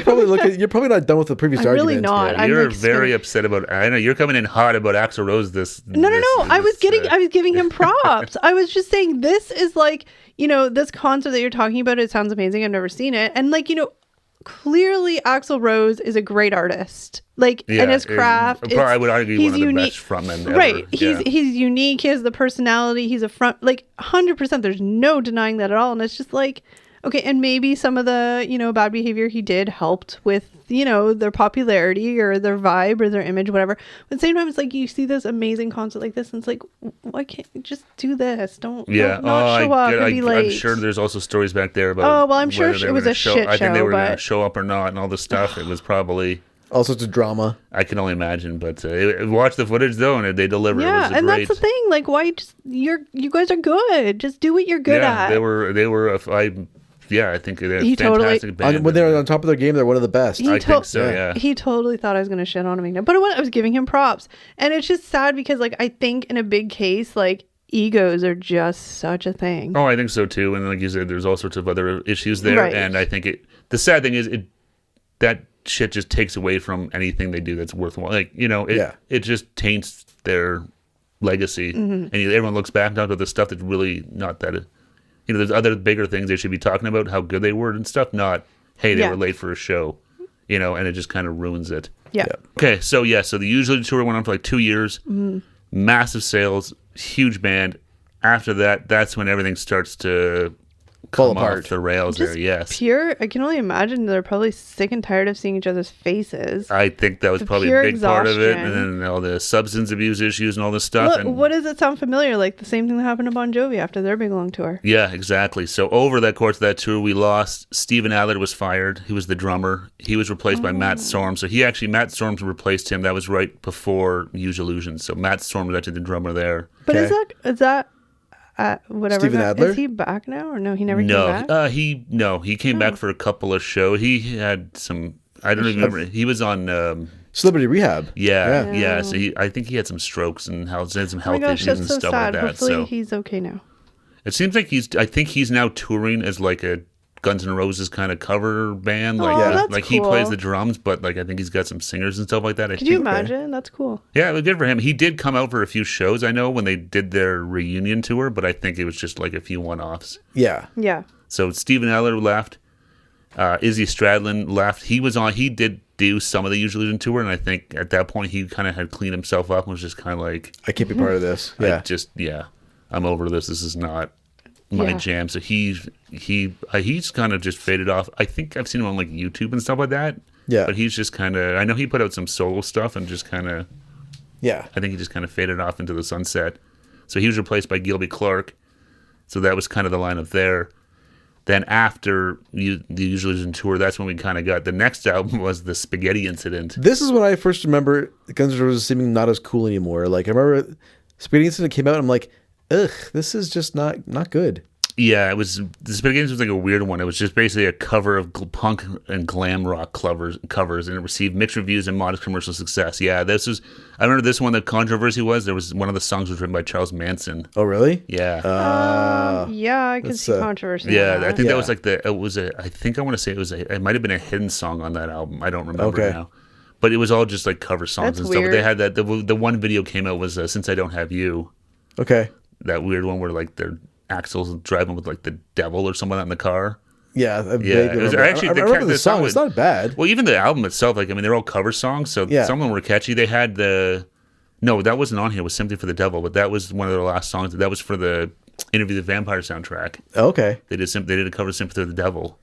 probably not done with the previous I'm argument. really not. Yeah, I'm you're like very upset about. I know you're coming in hot about Axl Rose. No. I was giving him props. I was just saying this is like, this concert that you're talking about. It sounds amazing. I've never seen it, and like clearly Axl Rose is a great artist. Like, and his craft. I would argue he's one of the unique. best frontmen ever. Right. He's unique. He has the personality. He's a front, like 100%. There's no denying that at all. And it's just like, okay, and maybe some of the, bad behavior he did helped with, their popularity or their vibe or their image, whatever. But at the same time, it's like you see this amazing concert like this, and it's like, why can't you just do this? Don't not show up and be late. I'm sure there's also stories back there about. Oh, well, I'm sure it was a shit show. I think they were going to show up or not, and all this stuff. It was probably all sorts of drama. I can only imagine, but watch the footage though, and they deliver. Yeah, it was that's the thing. Like, why just you guys are good. Just do what you're good at. They were. I think they're a fantastic band. When they're on top of their game, they're one of the best. I think so, yeah. He totally thought I was going to shit on him. But I was giving him props. And it's just sad because, like, I think in a big case, like, egos are just such a thing. Oh, I think so, too. And like you said, there's all sorts of other issues there. Right. And I think the sad thing is that shit just takes away from anything they do that's worthwhile. Like, it just taints their legacy. Mm-hmm. And everyone looks back now to the stuff that's really not that... there's other bigger things they should be talking about, how good they were and stuff, not, hey, they were late for a show, and it just kind of ruins it. Yeah. Okay, so the Usually tour went on for like 2 years, massive sales, huge band. After that, that's when everything starts to fall come apart. off the rails just there, yes. I can only imagine they're probably sick and tired of seeing each other's faces. I think that was probably a big part of it, and then all the substance abuse issues and all this stuff. What does it sound familiar? Like the same thing that happened to Bon Jovi after their big long tour. Yeah, exactly. So over that course of that tour, we lost. Steven Adler was fired. He was the drummer. He was replaced by Matt Storm. So Matt Storm replaced him. That was right before Use Illusions. So Matt Storm was actually the drummer there. But is that whatever? Steven Adler? Is he back now or no? He never came back. He came back for a couple of shows. He had some. I don't even remember. He was on Celebrity Rehab. Yeah. So I think he had some strokes and had some health issues and stuff like that. Hopefully he's okay now. It seems like I think he's now touring as like a Guns N' Roses kind of cover band. That's like cool. he plays the drums, but like I think he's got some singers and stuff like that. Could you imagine? That's cool. Yeah, it was good for him. He did come out for a few shows, I know, when they did their reunion tour, but I think it was just like a few one-offs. Yeah. So Steven Adler left. Izzy Stradlin left. He did do some of the Usually Illusion tour, and I think at that point he kind of had cleaned himself up and was just kind of like, I can't be part of this. I'm over this. This is not my jam. So he's kind of just faded off. I think I've seen him on like YouTube and stuff like that. Yeah. But he's just kind of, I know he put out some solo stuff and just kind of, I think he just kind of faded off into the sunset. So he was replaced by Gilby Clarke. So that was kind of the lineup there. Then after the Usually Illusion tour, that's when we kind of got, the next album was the Spaghetti Incident. This is when I first remember Guns N' Roses seeming not as cool anymore. Like I remember Spaghetti Incident came out and I'm like, ugh, this is just not good. Yeah, it was. The Spaghetti's was like a weird one. It was just basically a cover of punk and glam rock covers, and it received mixed reviews and modest commercial success. Yeah, this was. I remember this one. The controversy was there was one of the songs was written by Charles Manson. Oh, really? Yeah. Yeah, I can see controversy. Yeah, I think that was like it was a. I think I want to say it might have been a hidden song on that album. I don't remember now. But it was all just like cover songs and stuff. Weird. They had that. The one video came out was Since I Don't Have You. Okay. That weird one where like they're Axel's driving with like the devil or someone out in the car. Yeah, I remember the song. It's not bad. Well, even the album itself, like I mean, they're all cover songs, so some of them were catchy. They had no, that wasn't on here. It was Sympathy for the Devil, but that was one of their last songs. That was for the Interview with the Vampire soundtrack. Okay, they did a cover Sympathy for the Devil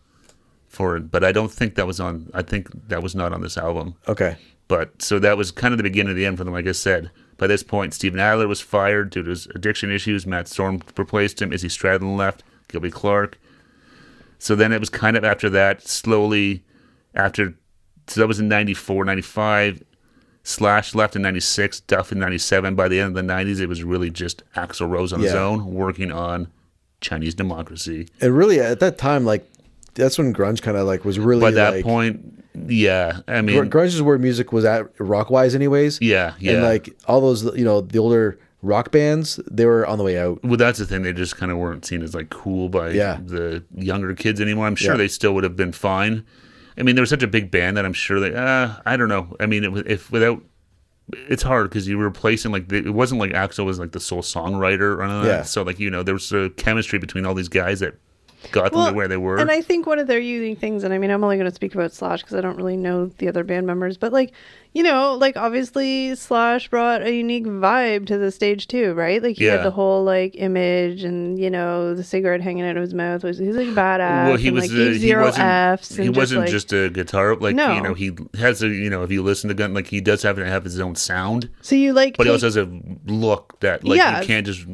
for it, but I don't think that was on. I think that was not on this album. Okay, but so that was kind of the beginning of the end for them. Like I said. By this point, Steven Adler was fired due to his addiction issues. Matt Storm replaced him. Izzy Stradlin left. Gilby Clarke. So then it was kind of after that, slowly, so that was in 94, 95. Slash left in 96, Duff in 97. By the end of the 90s, it was really just Axl Rose on his own, working on Chinese Democracy. And really, at that time, like, that's when grunge kind of like was really. By that point, yeah, I mean, grunge is where music was at rock wise, anyways. Yeah. And like all those, the older rock bands, they were on the way out. Well, that's the thing; they just kind of weren't seen as like cool by the younger kids anymore. I'm sure they still would have been fine. I mean, there was such a big band that I'm sure I don't know. I mean, it's hard because you were replacing it wasn't like Axl was like the sole songwriter or anything. Yeah. So like there was a chemistry between all these guys that got them to where they were. And I think one of their unique things, and I mean, I'm only going to speak about Slash because I don't really know the other band members, but obviously Slash brought a unique vibe to the stage too, right? Like he had the whole image and the cigarette hanging out of his mouth. He's like badass. Well, he was zero Fs. He wasn't just a guitar. He has if you listen to Gun, he does have to have his own sound. So you but he also has a look that you can't just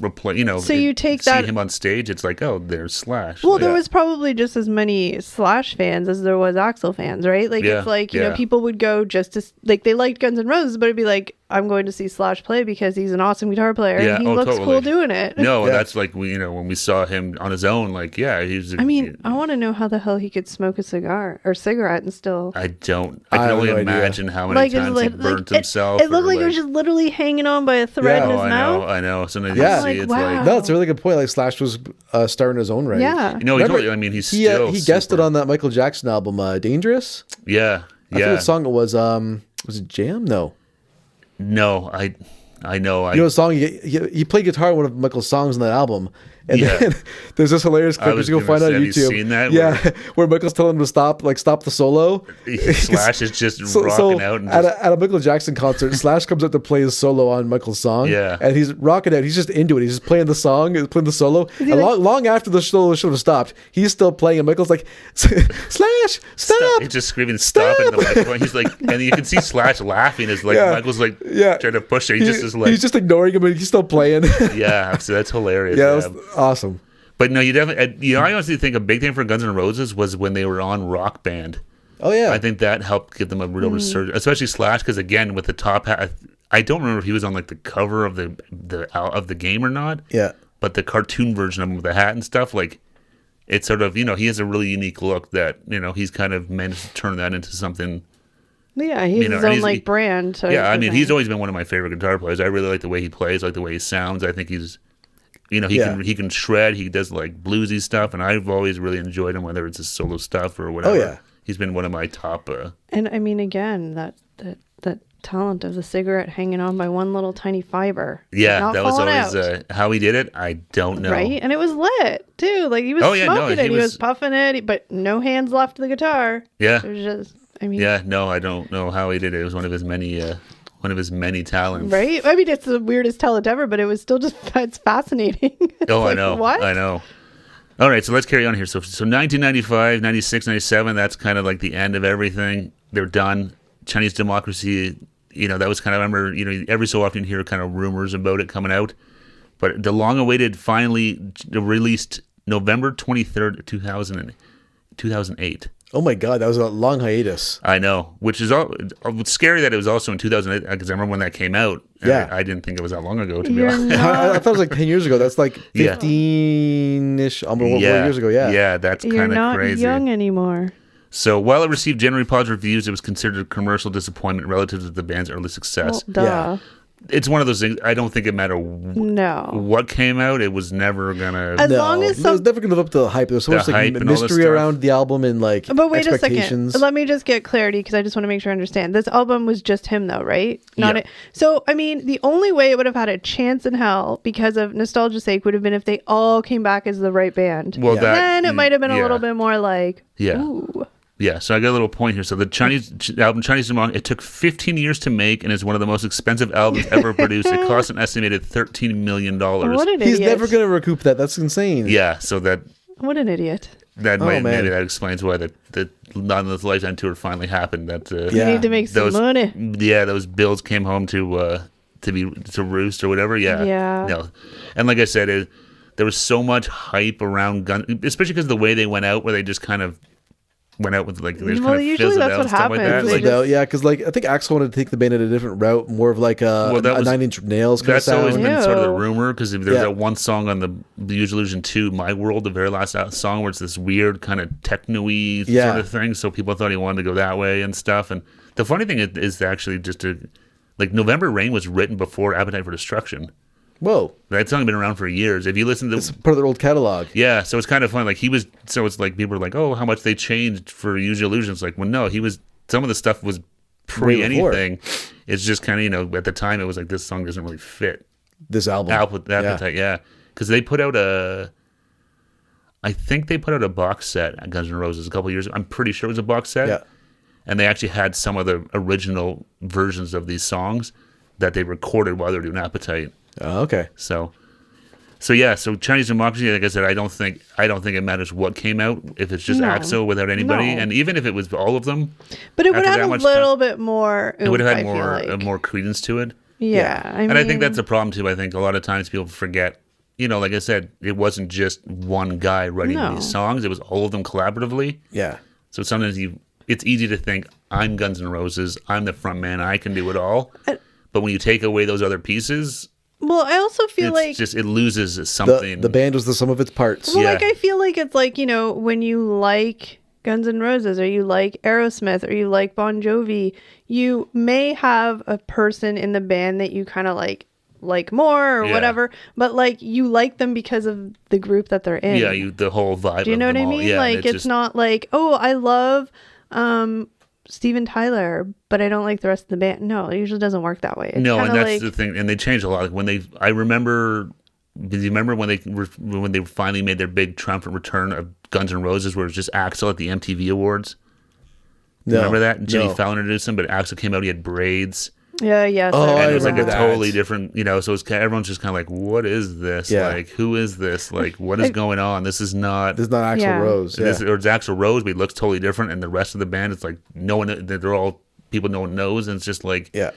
replace. So you see him on stage, it's like, oh, there's Slash. Well, there was probably just as many Slash fans as there was Axl fans, right? If people would go just to they liked Guns N' Roses, but it'd be like, I'm going to see Slash play because he's an awesome guitar player and he looks cool doing it. No, that's like when we saw him on his own, he's. I want to know how the hell he could smoke a cigar or cigarette and still. I don't. I can only imagine how many times he burnt himself. It looked like it was just literally hanging on by a thread in his mouth. I know. Sometimes you see it's wow. No, it's a really good point. Like Slash was starting his own right. Yeah. He's still. He guested on that Michael Jackson album, Dangerous. Yeah. I forget what song it was. Was it Jam? No. No, I know. A song he played guitar on one of Michael's songs on that album, and then there's this hilarious clip that you can find on YouTube. Have you seen that? Yeah, where Michael's telling him to stop the solo. Slash is just rocking out. And at a Michael Jackson concert, Slash comes up to play his solo on Michael's song. Yeah, and he's rocking out. He's just into it. He's just playing the song, playing the solo. And long after the solo should have stopped, he's still playing. And Michael's like, Slash, stop! He's just screaming, stop! Into the microphone. He's like, and you can see Slash laughing as Michael's trying to push it. He's just ignoring him, but he's still playing. Yeah, so that's hilarious. Yeah, that was awesome. But no, you definitely. I honestly think a big thing for Guns N' Roses was when they were on Rock Band. Oh yeah, I think that helped give them a real resurgence, especially Slash, because again with the top hat. I don't remember if he was on the cover of the game or not. Yeah, but the cartoon version of him with the hat and stuff, it's sort of he has a really unique look that he's kind of managed to turn that into something. Yeah, he's his own brand. So yeah, I mean, he's always been one of my favorite guitar players. I really like the way he plays, like the way he sounds. I think he's, he can shred. He does bluesy stuff, and I've always really enjoyed him, whether it's his solo stuff or whatever. Oh yeah, he's been one of my top. And I mean, again, that talent of the cigarette hanging on by one little tiny fiber. Yeah, that was always how he did it. I don't know. Right, and it was lit too. He was smoking it. He was puffing it, but no hands left to the guitar. Yeah, it was just. I mean, yeah, no, I don't know how he did it. It was one of his many talents. Right? I mean, it's the weirdest talent ever, but it was still it's fascinating. I know. What? I know. All right, so let's carry on here. So 1995, 96, 97, that's kind of the end of everything. They're done. Chinese Democracy, that was kind of, I remember, every so often you hear kind of rumors about it coming out. But the long-awaited finally released November 23rd, 2008. Oh my God, that was a long hiatus. I know, which is scary that it was also in 2008, because I remember when that came out, Yeah. I didn't think it was that long ago, to be You're honest. not, I thought it was like 10 years ago. That's like Yeah. 15-ish, almost 4 years ago. Yeah. Yeah, that's you're kind of not crazy. young anymore. So while it received generally positive reviews, it was considered a commercial disappointment relative to the band's early success. Well, duh. It's one of those things. I don't think it mattered No. what came out. It was never gonna. As long as it was never gonna live up to the hype. There's so The much hype like and all this mystery stuff. around the album and like But wait a expectations. second. Let me just get clarity because I just want to make sure I understand. This album was just him, though, right? Not Yeah. it. So, I mean, the only way it would have had a chance in hell because of nostalgia's sake would have been if they all came back as the right band. Well, Yeah. Then it might have been a yeah. little bit more like, Yeah. ooh. Yeah, so I got a little point here. So the Chinese album Chinese Demon, it took 15 years to make and is one of the most expensive albums ever produced. It cost an estimated $13 million. What an He's idiot. never gonna recoup that. That's insane. Yeah, so that What an idiot. man. maybe that explains why the Nonetheless Lifetime tour finally happened. That You Yeah. need to make some those money. those bills came home to roost or whatever. Yeah, Yeah. No, and like I said, there was so much hype around Gun, especially because of the way they went out, where they just kind of went out with like they just Well, kind of usually fizzled that's out what and stuff like that. happens. They Like, just- No, yeah, because like I think Axl wanted to take the band in a different route, more of like a that was- 9 Inch Nails kind of That's always sound. been sort of the Ew. rumor because there's Yeah. that one song on the Use Illusion 2, My World, the very last song, where it's this weird kind of techno-y Yeah. sort of thing. So people thought he wanted to go that way and stuff. And the funny thing is actually like November Rain was written before Appetite for Destruction. Whoa, That song had been around for years. If you listen to it's part of their old catalog. yeah, so it's kind of fun. Like so it's like people are like, oh, how much they changed for Use Your Illusion. It's like, well, no, some of the stuff was pre Way before. anything. It's just kind of, at the time it was like, this song doesn't really fit This album. Appetite, yeah. Because they put out I think they put out a box set at Guns N' Roses a couple years ago. I'm pretty sure it was a box set. Yeah. And they actually had some of the original versions of these songs that they recorded while they were doing Appetite. Oh, okay. So Chinese Democracy, like I said, I don't think it matters what came out if it's just No. Axl without anybody, No. and even if it was all of them, But it would After have that a much little bit more. it would have had oomph, I feel like. more credence to it. Yeah. And I think that's a problem too. I think a lot of times people forget. Like I said, it wasn't just one guy writing No. these songs; it was all of them collaboratively. Yeah. So sometimes it's easy to think I'm Guns N' Roses, I'm the front man, I can do it all. But when you take away those other pieces, Well, I also feel like it loses something. The band was the sum of its parts. Well, Yeah. like I feel like it's like, when you like Guns N' Roses or you like Aerosmith or you like Bon Jovi, you may have a person in the band that you kind of like more or Yeah. whatever, but like you like them because of the group that they're in. Yeah, the whole vibe. Do you know of what I them all. mean? Yeah, like it's just, not like, oh, I love Steven Tyler, but I don't like the rest of the band. No, it usually doesn't work that way. It's no, and kinda that's the thing. And they changed a lot. Like when I remember. Do you remember when they finally made their big triumphant return of Guns N' Roses, where it was just Axl at the MTV Awards? Do you remember that? Jimmy Fallon introduced him, but Axl came out. He had braids. Yeah, yes. Oh, And I it was like a remember that. totally different, so everyone's just kind of like, what is this? Yeah. Like, who is this? Like, what is going on? This is not. This is not Axl Yeah. Rose. Yeah. Or it's Axl Rose, but he looks totally different. And the rest of the band, it's like no one. They're all people no one knows, and it's just like, Yeah.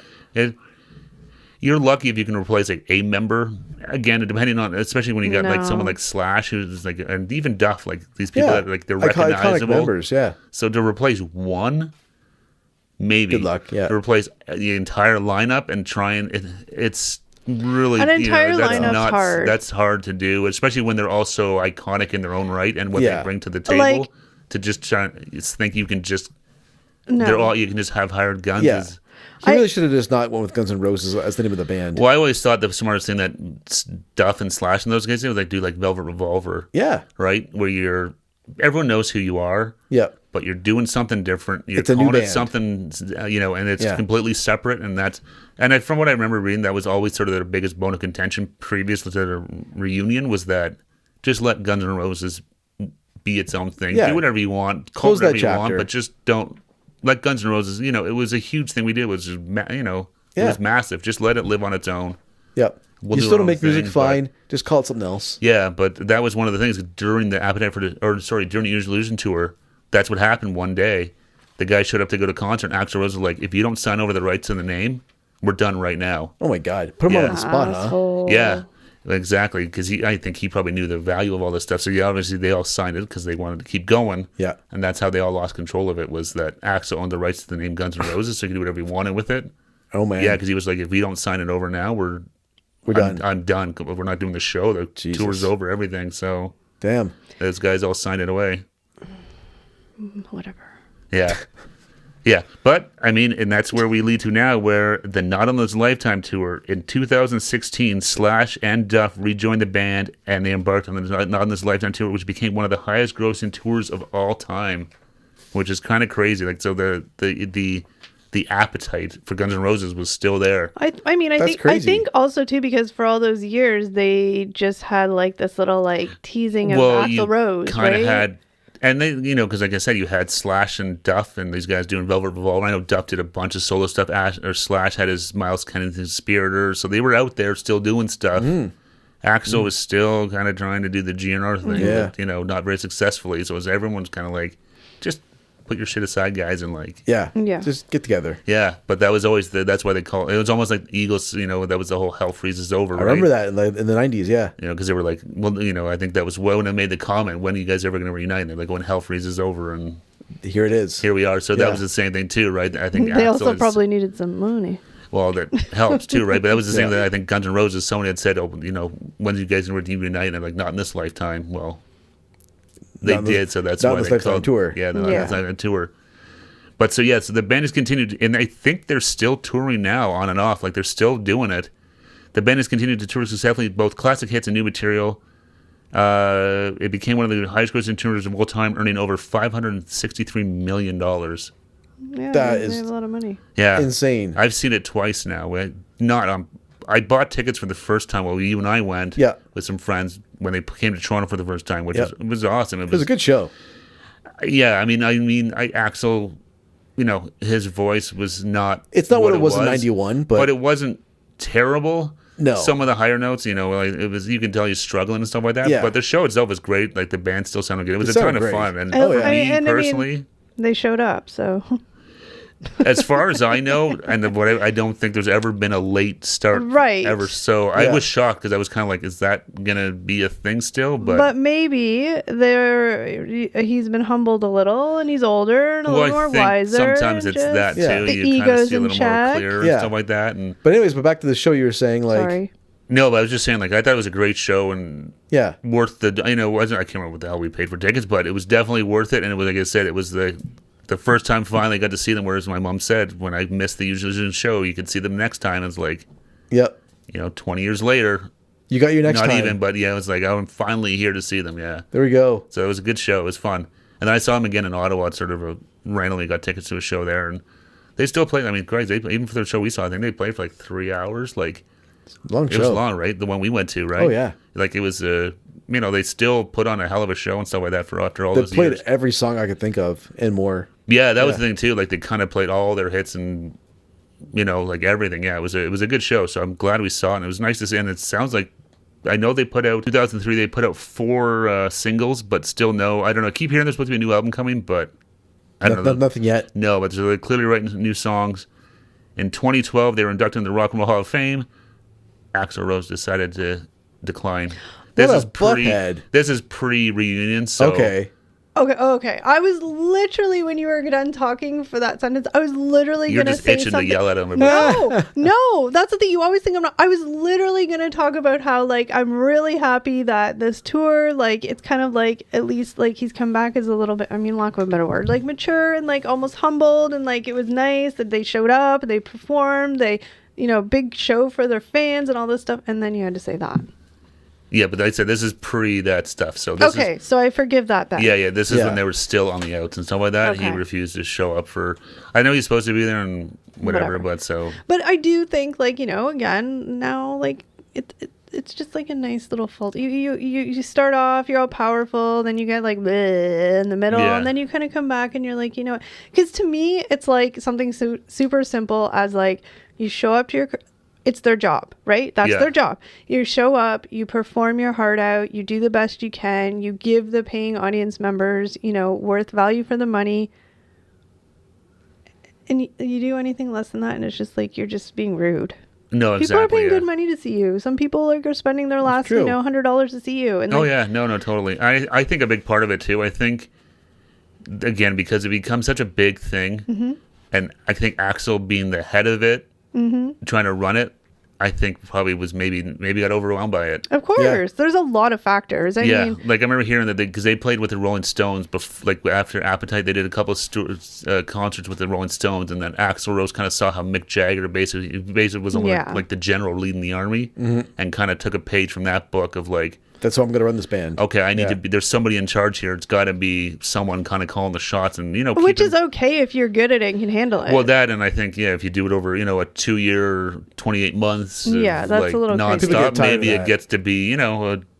you're lucky if you can replace like a member. Again, depending on, especially when you got like No. someone like Slash, who's like, and even Duff, like these people Yeah. that like they're Iconic recognizable. members. Yeah. So to replace one, maybe. Good luck, yeah. To replace the entire lineup and try and it's really An entire that's lineup's hard. That's hard to do, especially when they're also iconic in their own right and what Yeah. they bring to the table. Like- To just try, think you can just No. you can just have hired guns. Yeah. is- He really should have just not went with Guns N' Roses as the name of the band. Well, I always thought the smartest thing that Duff and Slash and those guys did was like do like Velvet Revolver, Yeah. right? Where everyone knows who you are, Yeah. but you're doing something different. You're It's a new calling it band. something, and it's Yeah. completely separate. From what I remember reading, that was always sort of their biggest bone of contention previous to their reunion was that just let Guns N' Roses be its own thing. Yeah. Do whatever you want, call Close it whatever that you want, chapter. but just don't let Guns N' Roses. It was a huge thing we did. It was just, it Yeah. was massive. Just let it live on its own. Yep. We'll You do still our don't own make music thing, fine. Just call it something else. Yeah, but that was one of the things during the during the Use Illusion tour. That's what happened one day. The guy showed up to go to concert, and Axl Rose was like, if you don't sign over the rights to the name, we're done right now. Oh my God. Put him Yeah. on the spot, huh? Asshole. Yeah, exactly. Because I think he probably knew the value of all this stuff. So obviously they all signed it because they wanted to keep going. Yeah. And that's how they all lost control of it, was that Axl owned the rights to the name Guns N' Roses, so he could do whatever he wanted with it. Oh man. Yeah, because he was like, if we don't sign it over now, we're done. I'm done. We're not doing the show. The tour's over, everything. So damn, those guys all signed it away. Whatever. Yeah. Yeah, but I mean, and that's where we lead to now, where the Not on This Lifetime tour in 2016, Slash and Duff rejoined the band, and they embarked on the Not on This Lifetime tour, which became one of the highest grossing tours of all time, which is kind of crazy. Like, so the appetite for Guns N' Roses was still there. I think also too, because for all those years they just had like this little like teasing of Axl Rose, kind of right? had. And they, because like I said, you had Slash and Duff and these guys doing Velvet Revolver. I know Duff did a bunch of solo stuff. Slash had his Miles Kennedy Conspirator. So they were out there still doing stuff. Axl was still kind of trying to do the GNR thing, but, not very successfully. So everyone's kind of like, just put your shit aside, guys, and like... Yeah, just get together. Yeah, but that was always that's why they call it. It was almost like Eagles, that was the whole Hell Freezes Over, I remember that in the 90s, yeah. Because they were like, well, I think that was when I made the comment, when are you guys ever going to reunite? And they're like, when Hell Freezes Over, and... Here it is. Here we are. So that was the same thing too, right? I think they also probably needed some money. Well, that helps too, right? But that was the same thing. I think Guns N' Roses, Sony had said, when are you guys going to reunite? And they're like, not in this lifetime. Well, they did, so that's why they called tour. Yeah, the Lifetime tour. But so the band has continued, and I think they're still touring now, on and off. Like, they're still doing it. The band has continued to tour successfully, both classic hits and new material. It became one of the highest grossing tours of all time, earning over $563 million. Yeah, that they have a lot of money. Yeah, insane. I've seen it twice now. I bought tickets for the first time. Well, you and I went with some friends when they came to Toronto for the first time, which was awesome. It was a good show. Yeah, I mean, Axl, his voice was not. It's not what it was in '91, but it wasn't terrible. No, some of the higher notes, like it was. You can tell he's struggling and stuff like that. Yeah. But the show itself was great. Like, the band still sounded good. It was a ton of fun. And personally, they showed up. So, as far as I know, and I don't think there's ever been a late start, ever. So I was shocked, because I was kind of like, is that gonna be a thing still? But maybe he's been humbled a little, and he's older and a little more wiser. Sometimes it's that too. The You kind of see a little check. more clear and stuff like that. But anyways, back to the show. You were saying, like, sorry. No, but I was just saying, like, I thought it was a great show and worth the. I can't remember what the hell we paid for tickets, but it was definitely worth it. And it was, like I said, it was the first time finally I got to see them. Whereas my mom said, when I missed the usual show, you could see them next time. It's like, 20 years later, you got your next time. Not even, but it was like, I'm finally here to see them. Yeah, there we go. So it was a good show. It was fun. And then I saw them again in Ottawa. Sort of randomly got tickets to a show there, and they still played. I mean, crazy. Even for the show we saw, I think they played for like 3 hours. Like, long show. It was long, right? The one we went to, right? Oh yeah. Like, it was they still put on a hell of a show and stuff like that for after all those years. They played every song I could think of and more. Yeah, that was the thing too. Like, they kind of played all their hits and like everything. Yeah, it was a good show. So I'm glad we saw it. And it was nice to see. And it sounds like, I know they put out 2003. They put out 4 singles, but still no. I don't know. I keep hearing there's supposed to be a new album coming, but I don't know. Nothing yet. No, but they're clearly writing new songs. In 2012, they were inducted into the Rock and Roll Hall of Fame. Axl Rose decided to decline. This is pre-reunion, so... Okay. I was literally, when you were done talking for that sentence, I was literally going to say something. You're just itching to yell at him. No, that's the thing. You always think I'm not. I was literally going to talk about how, like, I'm really happy that this tour, like, it's kind of like, at least, like, he's come back as a little bit, I mean, lack of a better word, like, mature and, like, almost humbled, and, like, it was nice that they showed up, they performed, they, big show for their fans and all this stuff, and then you had to say that. Yeah, but I said this is pre that stuff. So so I forgive that then. Yeah. This is when they were still on the outs and stuff like that. Okay. He refused to show up for. I know he's supposed to be there and whatever. But so. But I do think, like, again, now, like, it's just like a nice little fault. You start off, you're all powerful, then you get like bleh in the middle, and then you kind of come back and you're like, because to me it's like something super simple as, like, you show up to it's their job, right? That's their job. You show up, you perform your heart out, you do the best you can, you give the paying audience members, worth value for the money. And you do anything less than that, and it's just like, you're just being rude. No, exactly. People are paying good money to see you. Some people are spending their last, $100 to see you. And no, totally. I think a big part of it too, I think, again, because it becomes such a big thing, and I think Axl being the head of it, trying to run it, I think probably was maybe got overwhelmed by it. Of course, there's a lot of factors. I mean, like I remember hearing that because they played with the Rolling Stones, like after Appetite, they did a couple of concerts with the Rolling Stones, and then Axl Rose kind of saw how Mick Jagger basically was almost like the general leading the army, and kind of took a page from that book of like, that's how I'm going to run this band. Okay, I need to be. There's somebody in charge here. It's got to be someone kind of calling the shots, and which is okay if you're good at it and can handle it. Well, that, and I think if you do it over a 2-year, 28 months, that's like a little nonstop, maybe it gets to be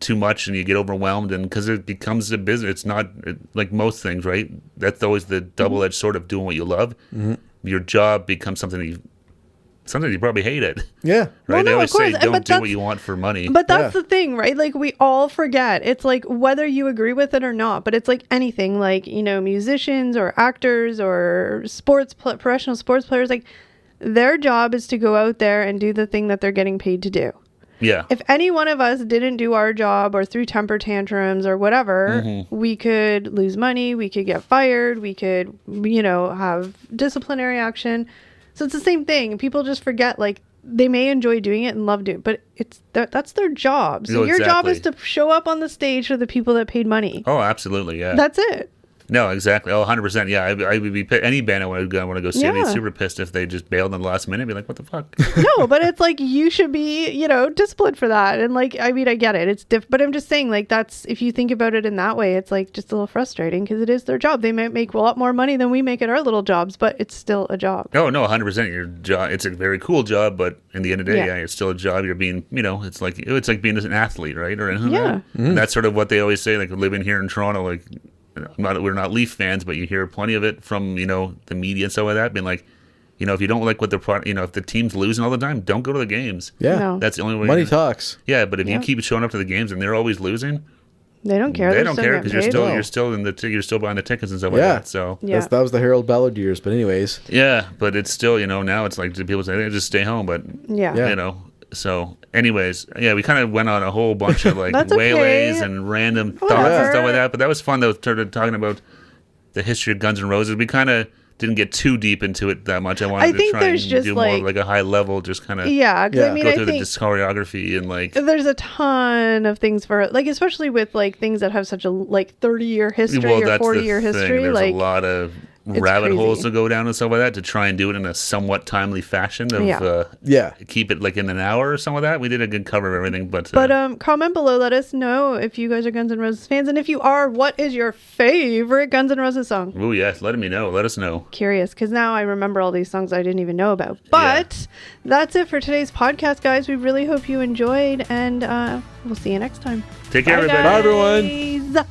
too much, and you get overwhelmed, and because it becomes a business. It's not like most things, right? That's always the double-edged sword of doing what you love. Your job becomes something you probably hate it. Yeah. Right? Well, They always say but don't do what you want for money. But that's the thing, right? Like, we all forget. It's like whether you agree with it or not, but it's like anything, like, musicians or actors or professional sports players, like, their job is to go out there and do the thing that they're getting paid to do. Yeah. If any one of us didn't do our job or threw temper tantrums or whatever, we could lose money, we could get fired, we could, have disciplinary action. So it's the same thing. People just forget, like, they may enjoy doing it and love doing it, but that's their job. So your job is to show up on the stage for the people that paid money. Oh, absolutely, yeah. That's it. No, exactly. Oh, 100%. Yeah, I would be any band I want to go see. I'd be super pissed if they just bailed on the last minute. I'd be like, what the fuck? No, but it's like you should be, disciplined for that. And like, I mean, I get it. It's but I'm just saying, like, that's, if you think about it in that way, it's like just a little frustrating because it is their job. They might make a lot more money than we make at our little jobs, but it's still a job. Oh, no, 100%. Your job, it's a very cool job, but in the end of the day, it's still a job. You're being, it's like being an athlete, right? Or And that's sort of what they always say, like living here in Toronto, like, we're not Leaf fans, but you hear plenty of it from the media and stuff like that, being like, if you don't like what the if the team's losing all the time, don't go to the games. Yeah, no. That's the only way. Money talks. Yeah, but if you keep showing up to the games and they're always losing, they don't care. They don't care because you're still buying the tickets and stuff like that. So that was the Harold Ballard years. But anyways, but it's still now it's like people say just stay home, but So, anyways, we kind of went on a whole bunch of like waylays and random thoughts and stuff like that. But that was fun, though, talking about the history of Guns N' Roses. We kind of didn't get too deep into it that much. I wanted to try and do more like a high level, just kind of I mean, go through the discography and like. There's a ton of things for like, especially with like things that have such a like 30-year history or 40-year history. There's like a lot of rabbit holes to go down and stuff like that to try and do it in a somewhat timely fashion of keep it like in an hour or something like that. We did a good cover of everything, but comment below, let us know if you guys are Guns N' Roses fans, and if you are, what is your favorite Guns N' Roses song? Oh yes, let us know. Curious, because now I remember all these songs I didn't even know about. But that's it for today's podcast, guys. We really hope you enjoyed, and we'll see you next time. Take care, everybody. Bye, everyone.